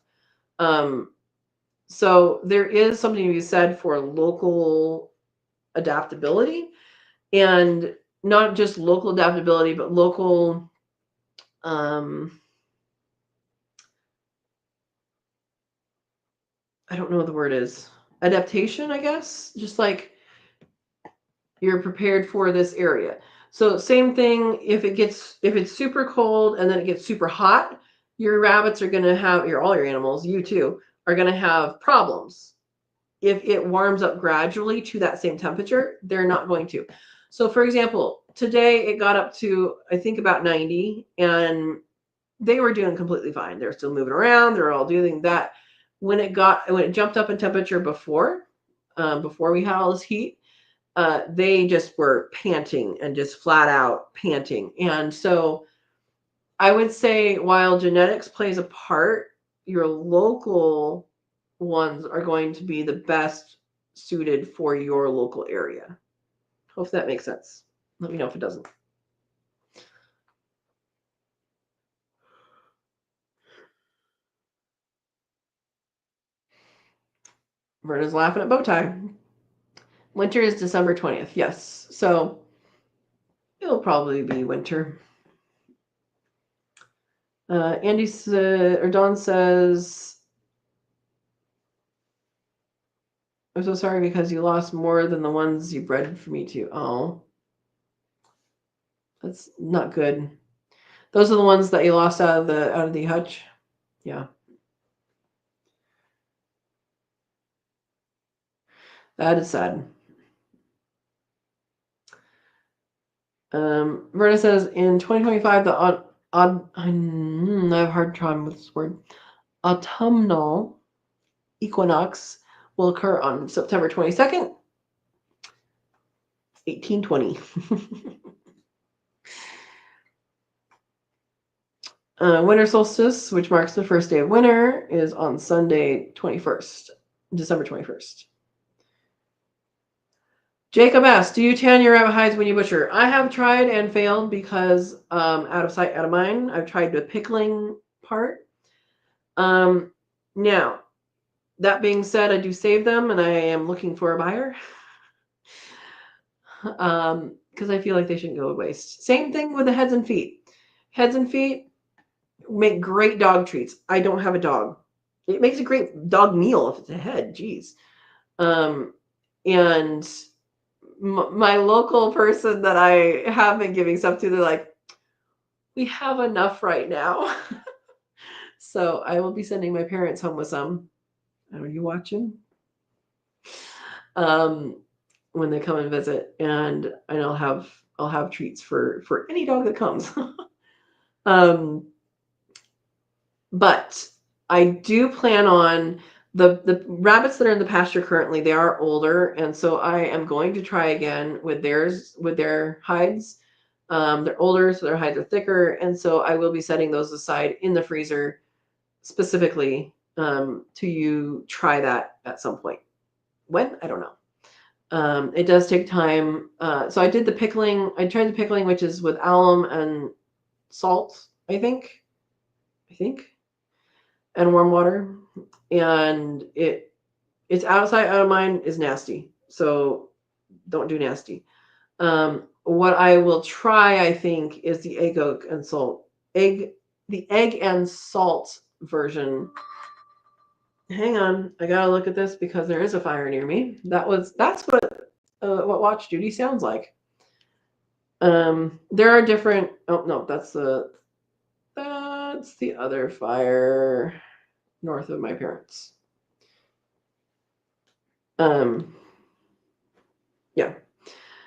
So there is something to be said for local adaptability, and not just local adaptability, but local I don't know what the word is. Adaptation, I guess. Just like you're prepared for this area. So same thing, if it's super cold and then it gets super hot, your rabbits are going to have all your animals, you too, are going to have problems. If it warms up gradually to that same temperature, they're not going to. So for example, today it got up to, I think, about 90, and they were doing completely fine. They're still moving around. They're all doing that. When it jumped up in temperature before we had all this heat, they just were panting and just flat out panting. And so I would say, while genetics plays a part, your local ones are going to be the best suited for your local area. Hope that makes sense. Let me know if it doesn't. Verna's laughing at bow tie. Winter is December 20th. Yes. So it'll probably be winter. Dawn says, I'm so sorry because you lost more than the ones you bred for me to. Oh, that's not good. Those are the ones that you lost out of the hutch. Yeah. That is sad. Verna says in 2025 the I have a hard time with this word. Autumnal equinox will occur on September 22nd, 1820. Winter solstice, which marks the first day of winter, is on Sunday 21st, December 21st. Jacob asks, do you tan your rabbit hides when you butcher? I have tried and failed because out of sight, out of mind. I've tried the pickling part. Now, that being said, I do save them and I am looking for a buyer. Because I feel like they shouldn't go to waste. Same thing with the heads and feet. Heads and feet make great dog treats. I don't have a dog. It makes a great dog meal if it's a head. Geez. And my local person that I have been giving stuff to, they're like, we have enough right now. So I will be sending my parents home with some. Are you watching? When they come and visit, and I'll have treats for any dog that comes. But I do plan on the rabbits that are in the pasture currently. They are older, and so I am going to try again with their hides. They're older, so their hides are thicker, and so I will be setting those aside in the freezer specifically to try that at some point. When? I don't know. It does take time. So I did the pickling. I tried the pickling, which is with alum and salt, I think, and warm water. And it's outside, out of mind is nasty. So don't do nasty. What I will try, I think, is the egg yolk and salt. The egg and salt version. Hang on, I gotta look at this because there is a fire near me. That's what Watch Duty sounds like. There are different. Oh no, that's the other fire north of my parents. Yeah.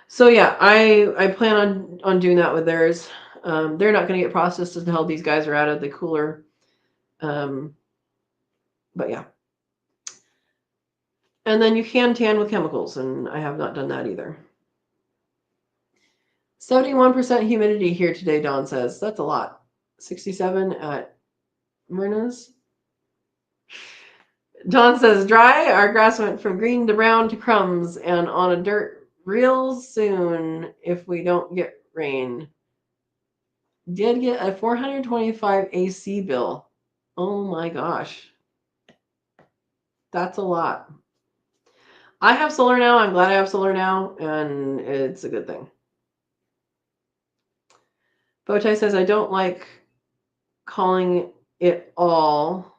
So yeah, I plan on doing that with theirs. They're not going to get processed until these guys are out of the cooler. But yeah. And then you can tan with chemicals, and I have not done that either. 71% humidity here today, Dawn says. That's a lot. 67 at Myrna's. Dawn says, dry. Our grass went from green to brown to crumbs and on a dirt real soon if we don't get rain. Did get a $425 AC bill. Oh my gosh. That's a lot. I have solar now. I'm glad I have solar now, and it's a good thing. Bowtie says, I don't like calling it all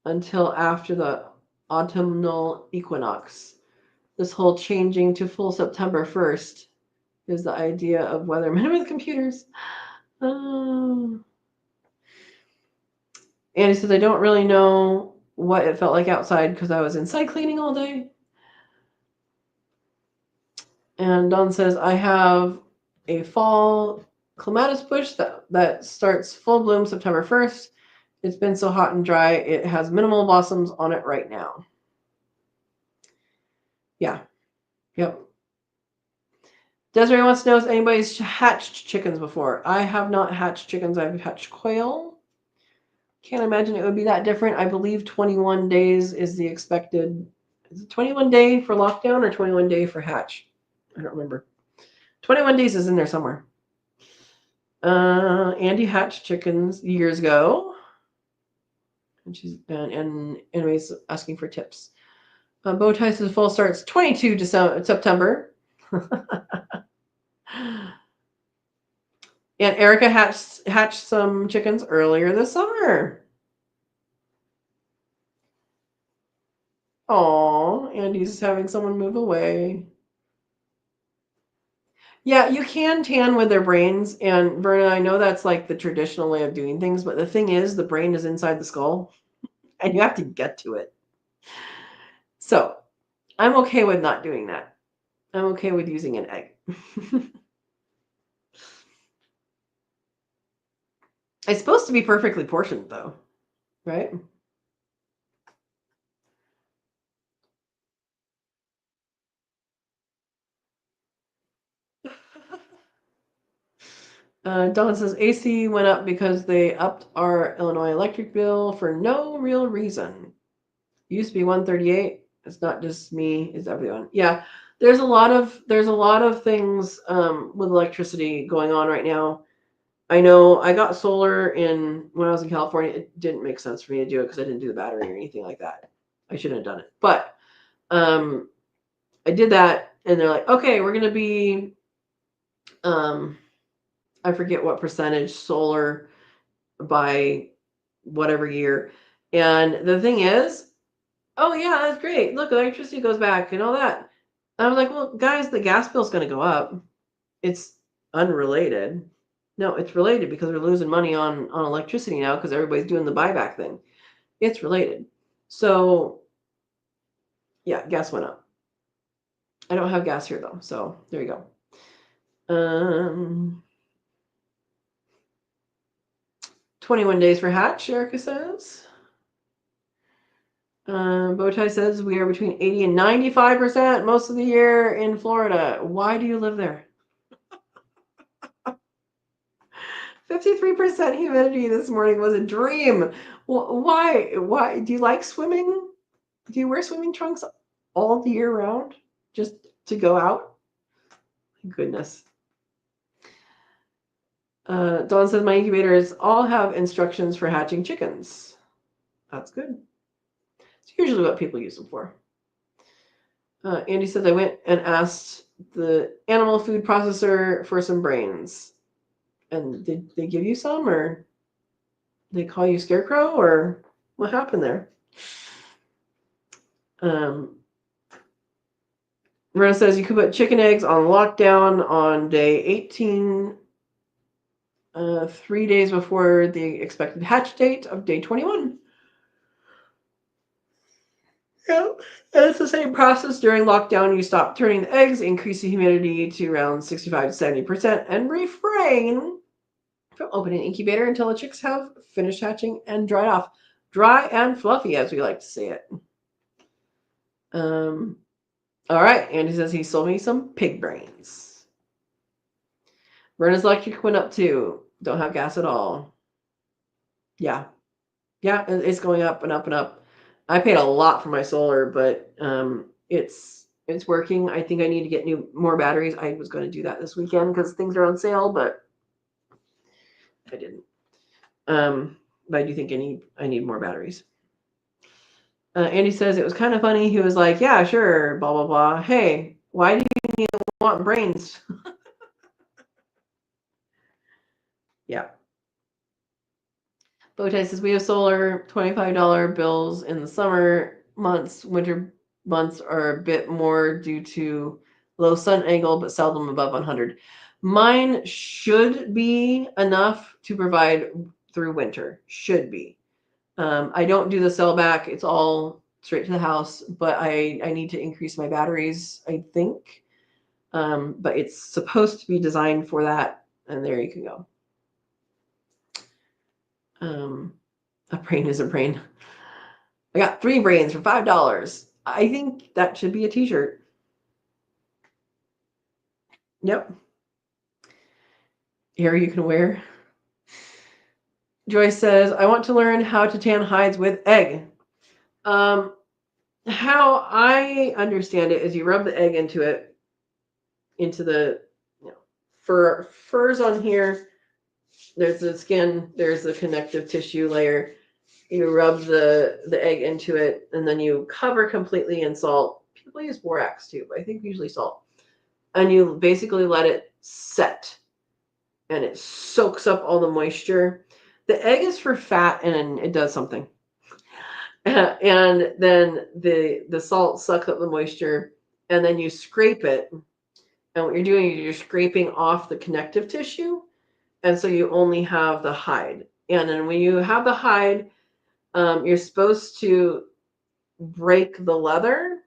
until after the autumnal equinox. This whole changing to full September 1st is the idea of weathermen with computers. And he says, I don't really know what it felt like outside because I was inside cleaning all day. And Don says, I have a fall clematis bush that starts full bloom September 1st. It's been so hot and dry, it has minimal blossoms on it right now. Yeah. Yep. Desiree wants to know if anybody's hatched chickens before. I have not hatched chickens. I've hatched quail. Can't imagine it would be that different. I believe 21 days is the expected. Is it 21 day for lockdown or 21 day for hatch? I don't remember. 21 days is in there somewhere. Andy hatched chickens years ago. And anyways, asking for tips. Bowtie says fall starts 22 September. And Erica hatched some chickens earlier this summer. Aw, Andy's having someone move away. Yeah, you can tan with their brains. And Verna, I know that's like the traditional way of doing things, but the thing is, the brain is inside the skull and you have to get to it. So I'm okay with not doing that. I'm okay with using an egg. It's supposed to be perfectly portioned, though, right? Dawn says AC went up because they upped our Illinois electric bill for no real reason. Used to be 138. It's not just me; it's everyone. Yeah, there's a lot of things with electricity going on right now. I know I got solar when I was in California. It didn't make sense for me to do it because I didn't do the battery or anything like that. I shouldn't have done it, but I did that, and they're like, okay, we're gonna be I forget what percentage solar by whatever year. And the thing is, oh yeah, that's great. Look, electricity goes back and all that. And I was like, well, guys, the gas bill's going to go up. It's unrelated. No, it's related because we're losing money on electricity now because everybody's doing the buyback thing. It's related. So yeah, gas went up. I don't have gas here though, so there you go. 21 days for hatch, Erica says. Bowtie says we are between 80 and 95% most of the year in Florida. Why do you live there? 53% humidity this morning was a dream. Why? Why? Do you like swimming? Do you wear swimming trunks all the year round just to go out? Goodness. Dawn says my incubators all have instructions for hatching chickens. That's good. It's usually what people use them for. Andy says I went and asked the animal food processor for some brains. And did they give you some, or they call you Scarecrow, or what happened there? Rona says you could put chicken eggs on lockdown on day 18, 3 days before the expected hatch date of day 21. Yeah, and it's the same process during lockdown. You stop turning the eggs, increase the humidity to around 65 to 70%, and refrain from opening the incubator until the chicks have finished hatching and dried off. Dry and fluffy, as we like to say it. All right, Andy says he sold me some pig brains. Verna's electric went up too. Don't have gas at all. Yeah, it's going up and up and up. I paid a lot for my solar, but it's working. I think I need to get more batteries. I was going to do that this weekend because things are on sale, but I didn't. But I do think I need more batteries. Andy says it was kind of funny. He was like, "Yeah, sure, blah blah blah. Hey, why do you want brains?" Yeah. Bowtie says we have solar, $25 bills in the summer months. Winter months are a bit more due to low sun angle, but seldom above 100. Mine should be enough to provide through winter. Should be. I don't do the cell back. It's all straight to the house, but I need to increase my batteries, I think. But it's supposed to be designed for that, and there you can go. A brain is a brain. I got 3 brains for $5. I think that should be a t-shirt. Yep. Hair you can wear. Joyce says, I want to learn how to tan hides with egg. How I understand it is you rub the egg into the furs on here. There's the skin, there's the connective tissue layer, you rub the egg into it, and then you cover completely in salt. People use borax too, but I think usually salt. And you basically let it set, and it soaks up all the moisture. The egg is for fat, and it does something. And then the salt sucks up the moisture, and then you scrape it. And what you're doing is you're scraping off the connective tissue, and so you only have the hide. And then when you have the hide, you're supposed to break the leather,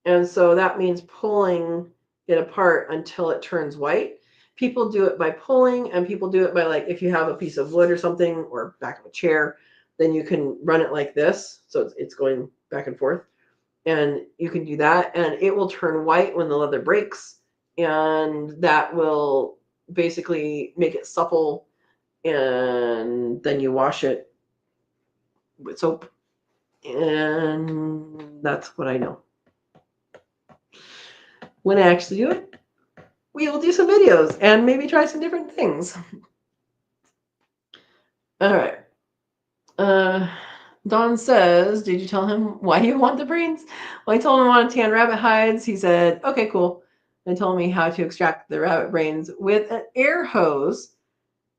and so that means pulling it apart until it turns white. People do it by pulling, and people do it by, like, if you have a piece of wood or something or back of a chair, then you can run it like this, so it's going back and forth, and you can do that, and it will turn white when the leather breaks, and that will basically make it supple, and then you wash it with soap, and that's what I know. When I actually do it, we will do some videos and maybe try some different things. All right. Don says, did you tell him why you want the brains? Well, I told him I want to tan rabbit hides. He said, okay, cool. And told me how to extract the rabbit brains with an air hose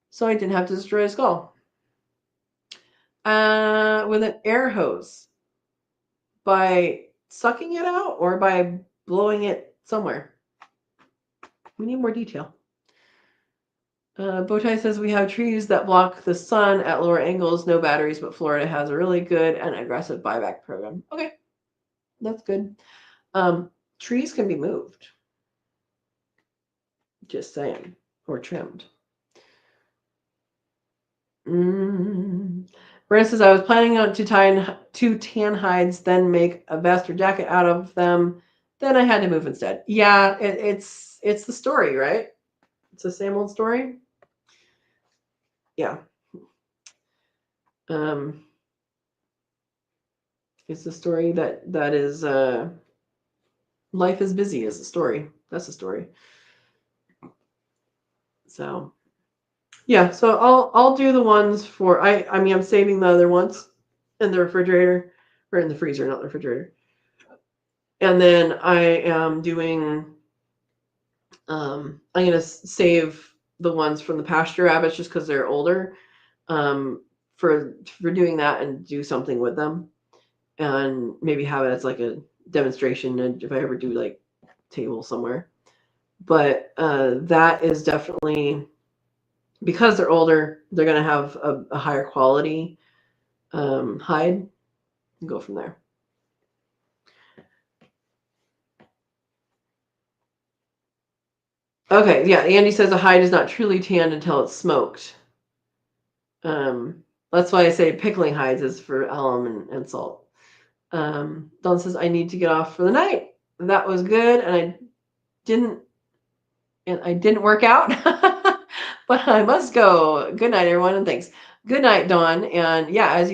so I didn't have to destroy a skull. With an air hose. By sucking it out or by blowing it somewhere? We need more detail. Bowtie says we have trees that block the sun at lower angles, no batteries, but Florida has a really good and aggressive buyback program. Okay, that's good. Trees can be moved. Just saying, or trimmed. Brenda says I was planning on to tie 2 tan hides, then make a vest or jacket out of them. Then I had to move instead. Yeah, it's the story, right? It's the same old story. Yeah. It's the story that is life is busy is the story. That's the story. So yeah, so I'll do the ones for I mean I'm saving the other ones in the refrigerator or in the freezer, not the refrigerator. And then I am doing I'm gonna save the ones from the pasture rabbits just because they're older. For doing that and do something with them, and maybe have it as like a demonstration, and if I ever do like table somewhere. But that is definitely, because they're older, they're going to have a higher quality hide, and go from there. Okay, yeah, Andy says a hide is not truly tanned until it's smoked. That's why I say pickling hides is for alum and salt. Don says I need to get off for the night. That was good, and I didn't work out, but I must go. Good night, everyone, and thanks. Good night, Dawn. And yeah, as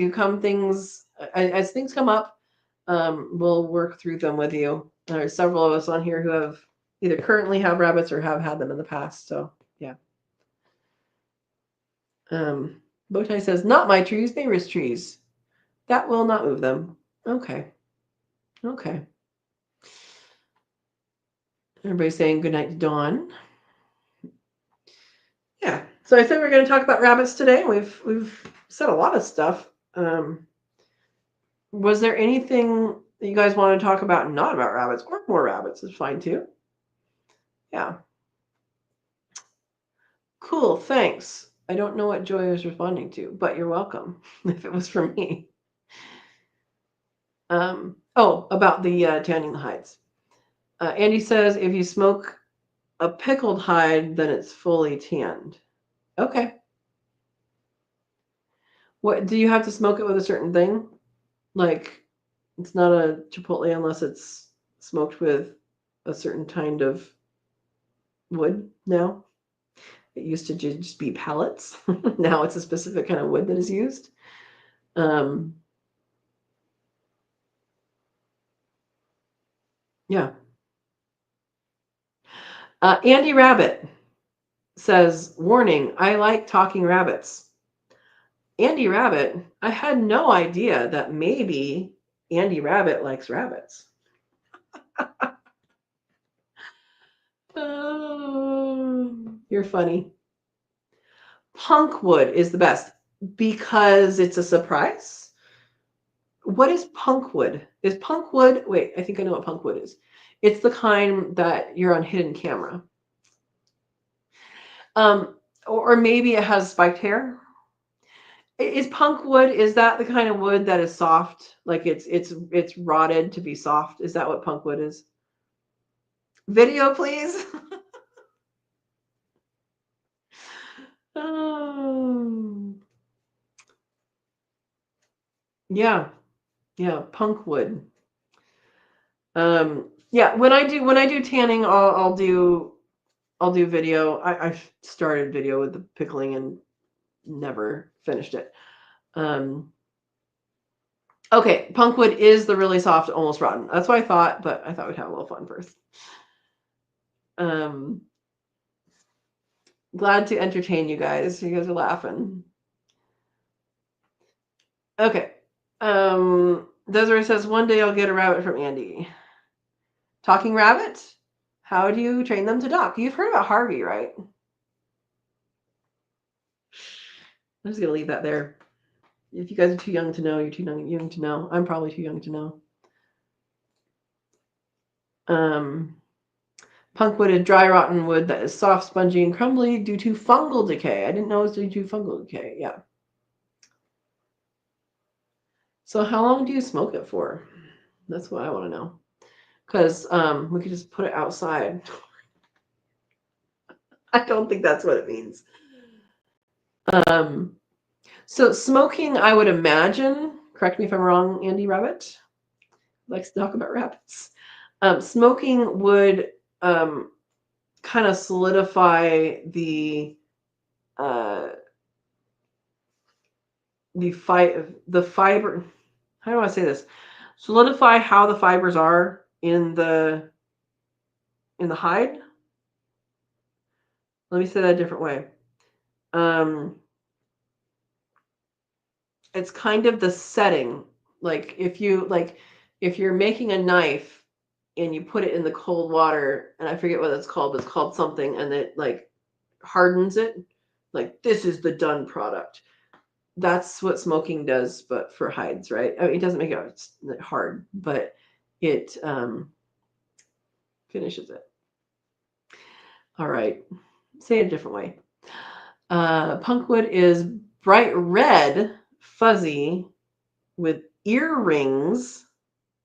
things come up, we'll work through them with you. There's several of us on here who have either currently have rabbits or have had them in the past. So yeah. Bowtie says, not my trees, neighbors' trees. That will not move them. Okay. Everybody's saying good night to Dawn. Yeah. So I said we're going to talk about rabbits today. We've said a lot of stuff. Was there anything that you guys want to talk about not about rabbits, or more rabbits is fine too? Yeah. Cool. Thanks. I don't know what Joy was responding to, but you're welcome if it was for me. About the tanning the hides. Andy says if you smoke a pickled hide, then it's fully tanned. Okay. What do you have to smoke it with a certain thing? Like, it's not a chipotle unless it's smoked with a certain kind of wood now. It used to just be pellets. Now it's a specific kind of wood that is used. Yeah. Andy Rabbit says, warning, I like talking rabbits. Andy Rabbit. I had no idea that maybe Andy Rabbit likes rabbits. Oh, you're funny. Punkwood is the best because it's a surprise. What is punkwood? Is punkwood? Wait, I think I know what punkwood is. It's the kind that you're on hidden camera. Or maybe it has spiked hair. Is punkwood? Is that the kind of wood that is soft? Like it's rotted to be soft? Is that what punkwood is? Video, please. Oh, yeah, yeah, punkwood. Yeah, when I do tanning, I'll do video. I've started video with the pickling and never finished it. Okay, punkwood is the really soft, almost rotten. That's what I thought, but I thought we'd have a little fun first. Glad to entertain you guys. You guys are laughing. Okay. Desiree says, one day I'll get a rabbit from Andy. Talking rabbit? How do you train them to talk? You've heard about Harvey, right? I'm just going to leave that there. If you guys are too young to know, you're too young to know. I'm probably too young to know. Punkwood is dry, rotten wood that is soft, spongy, and crumbly due to fungal decay. I didn't know it was due to fungal decay. Yeah. So how long do you smoke it for? That's what I want to know. Because we could just put it outside. I don't think that's what it means. So smoking, I would imagine, correct me if I'm wrong, Andy Rabbit likes to talk about rabbits. Smoking would kind of solidify the fiber. How do I say this? Solidify how the fibers are in the hide. Let me say that a different way. It's kind of the setting. Like if you're making a knife and you put it in the cold water, and I forget what it's called, but it's called something, and it like hardens it. Like this is the done product. That's what smoking does, but for hides, right? I mean, it doesn't make it hard, but it finishes it. All right. Say it a different way. Punkwood is bright red, fuzzy, with earrings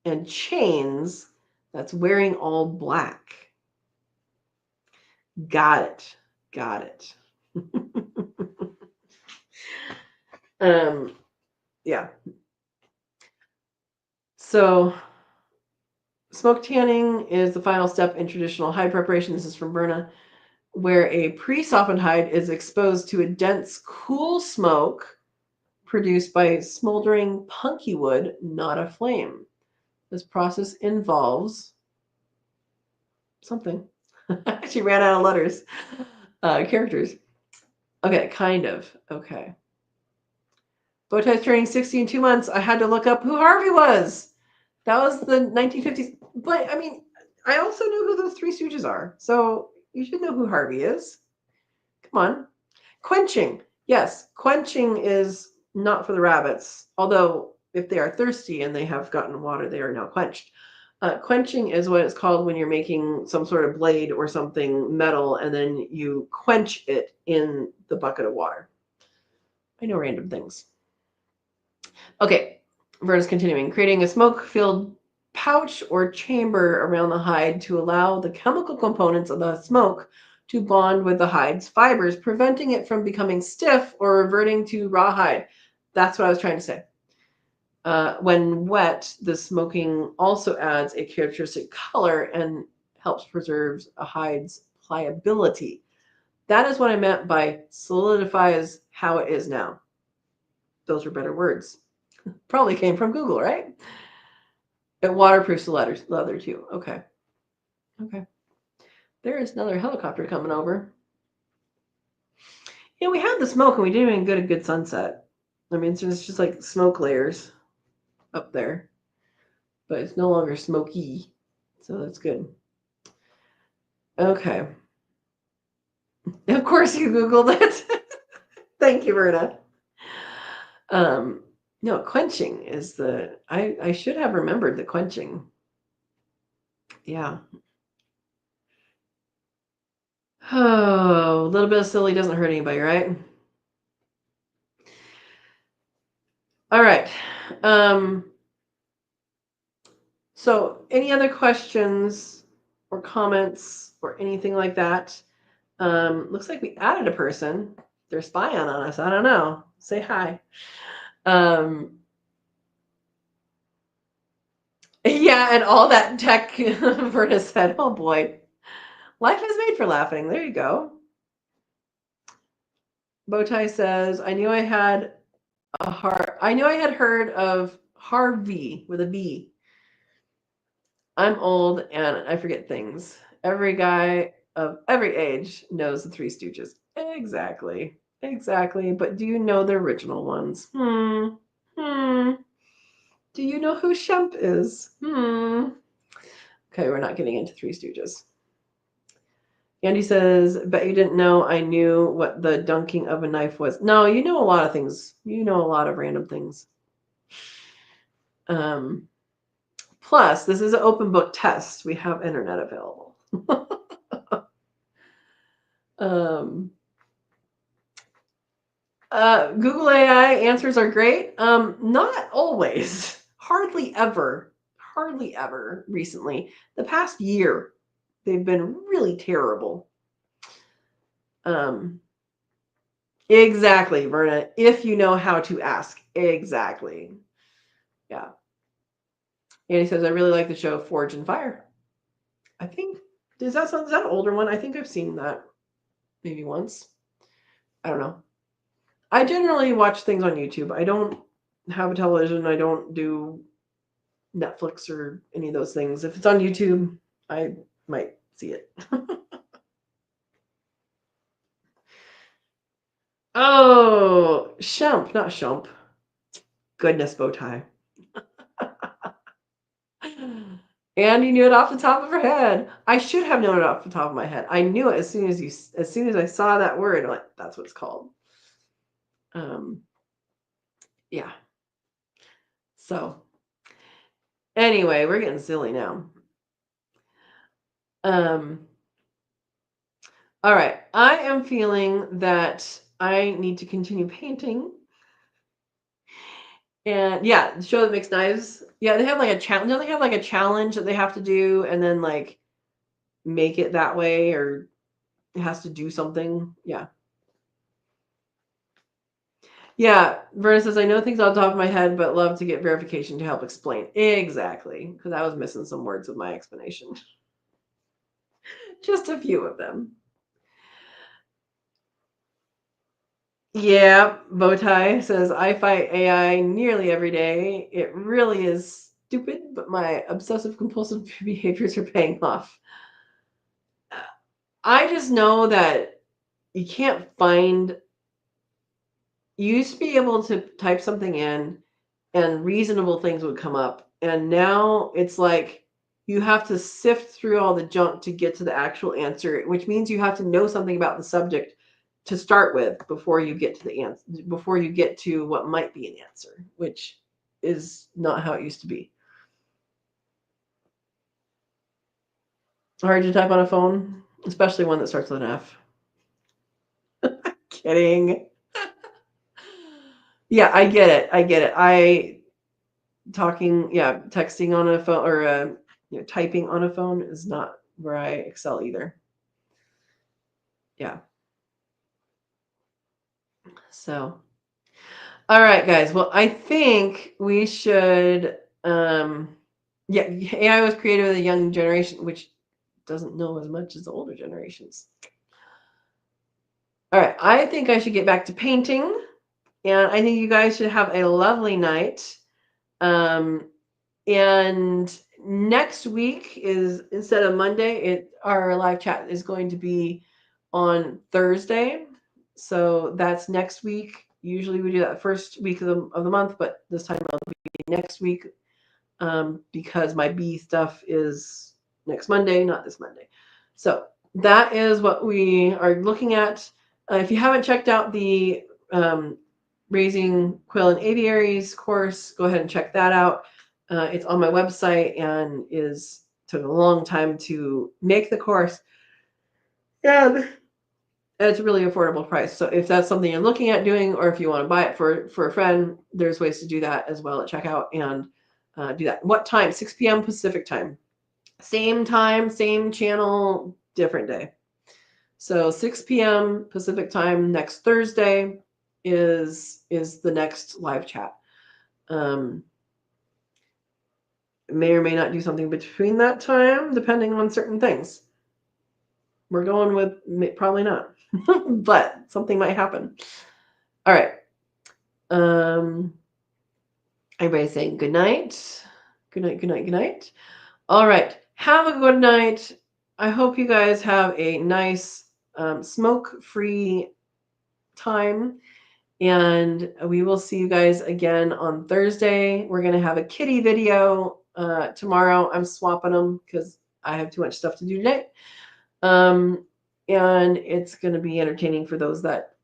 and chains that's wearing all black. Got it. Got it. Yeah. So smoke tanning is the final step in traditional hide preparation. This is from Berna, where a pre-softened hide is exposed to a dense, cool smoke produced by smoldering punky wood, not a flame. This process involves something. She ran out of letters, characters. Okay, kind of. Okay. Bowtie's turning 60 in 2 months. I had to look up who Harvey was. That was the 1950s. But, I mean, I also know who those Three Stooges are. So you should know who Harvey is. Come on. Quenching. Yes, quenching is not for the rabbits. Although, if they are thirsty and they have gotten water, they are now quenched. Quenching is what it's called when you're making some sort of blade or something metal, and then you quench it in the bucket of water. I know random things. Okay, Vern is continuing. Creating a smoke-filled pouch or chamber around the hide to allow the chemical components of the smoke to bond with the hide's fibers, preventing it from becoming stiff or reverting to rawhide. That's what I was trying to say. When wet, the smoking also adds a characteristic color and helps preserve a hide's pliability. That is what I meant by solidifies how it is now. Those are better words. Probably came from Google, right? It waterproofs the leather too. Okay. Okay. There is another helicopter coming over. Yeah, we had the smoke and we didn't even get a good sunset. I mean, so it's just like smoke layers up there, but it's no longer smoky. So that's good. Okay. Of course you Googled it. Thank you, Verna. Um, no, quenching is the I should have remembered the quenching. Yeah. Oh, a little bit of silly doesn't hurt anybody, right? All right. So any other questions or comments or anything like that? Looks like we added a person. They're spying on us. I don't know. Say hi. Um, yeah, and all that tech Verna said, oh boy. Life is made for laughing. There you go. Bowtie says, I knew I had heard of Harvey with a V. I'm old and I forget things. Every guy of every age knows the Three Stooges. Exactly. Exactly. But do you know the original ones? Hmm. Do you know who Shemp is? Okay, we're not getting into Three Stooges. Andy says, bet you didn't know I knew what the dunking of a knife was. No, you know a lot of things. You know a lot of random things. Plus, this is an open book test. We have internet available. Google AI answers are great. Not always. Hardly ever. Hardly ever recently. The past year, they've been really terrible. Exactly, Verna. If you know how to ask. Exactly. Yeah. And he says, I really like the show Forge and Fire. I think, is that an older one? I think I've seen that maybe once. I don't know. I generally watch things on YouTube. I don't have a television. I don't do Netflix or any of those things. If it's on YouTube, I might see it. Oh, Shump, not Shump. Goodness, Bowtie. And you knew it off the top of her head. I should have known it off the top of my head. I knew it as soon as I saw that word. I'm like, that's what it's called. Yeah. So anyway, we're getting silly now. All right. I am feeling that I need to continue painting. And yeah, the show that makes knives. Yeah, they have like a challenge. Don't they have like a challenge that they have to do and then like make it that way, or it has to do something? Yeah. Yeah. Verna says, I know things off the top of my head, but love to get verification to help explain. Exactly. Because I was missing some words with my explanation. Just a few of them. Yeah, Bowtie says, I fight AI nearly every day. It really is stupid, but my obsessive compulsive behaviors are paying off. I just know that you can't find, you used to be able to type something in and reasonable things would come up. And now it's like you have to sift through all the junk to get to the actual answer, which means you have to know something about the subject to start with before you get to the answer, before you get to what might be an answer, which is not how it used to be. Hard to type on a phone, especially one that starts with an F. Kidding. Yeah, I get it. Texting on a phone or typing on a phone is not where I excel either. Yeah. So, all right, guys. Well, I think we should. Yeah, AI was created with a young generation, which doesn't know as much as the older generations. All right, I think I should get back to painting, and I think you guys should have a lovely night. And next week is, instead of Monday, our live chat is going to be on Thursday. So that's next week. Usually we do that first week of the month, but this time it'll be next week because my bee stuff is next Monday, not this Monday. So that is what we are looking at. If you haven't checked out the Raising Quail and Aviaries course, go ahead and check that out. It's on my website and took a long time to make the course. And it's a really affordable price. So if that's something you're looking at doing, or if you want to buy it for a friend, there's ways to do that as well at checkout and do that. What time? 6 p.m. Pacific time. Same time, same channel, different day. So 6 p.m. Pacific time next Thursday is the next live chat. May or may not do something between that time, depending on certain things. We're going with probably not, but something might happen. All right. Everybody's saying good night. Good night, good night, good night. All right. Have a good night. I hope you guys have a nice smoke-free time. And we will see you guys again on Thursday. We're going to have a kitty video tomorrow. I'm swapping them because I have too much stuff to do today. And it's going to be entertaining for those that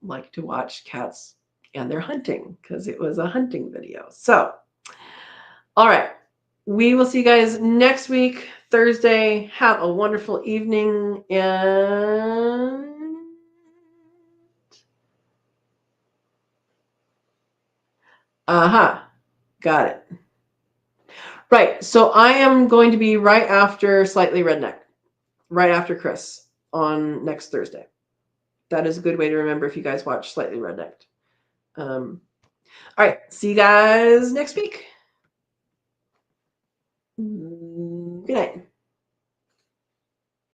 like to watch cats and their hunting, because it was a hunting video. So, all right. We will see you guys next week, Thursday. Have a wonderful evening, and got it. Right. So I am going to be right after Slightly Redneck, right after Chris on next Thursday. That is a good way to remember if you guys watch Slightly Redneck. All right. See you guys next week. Good night.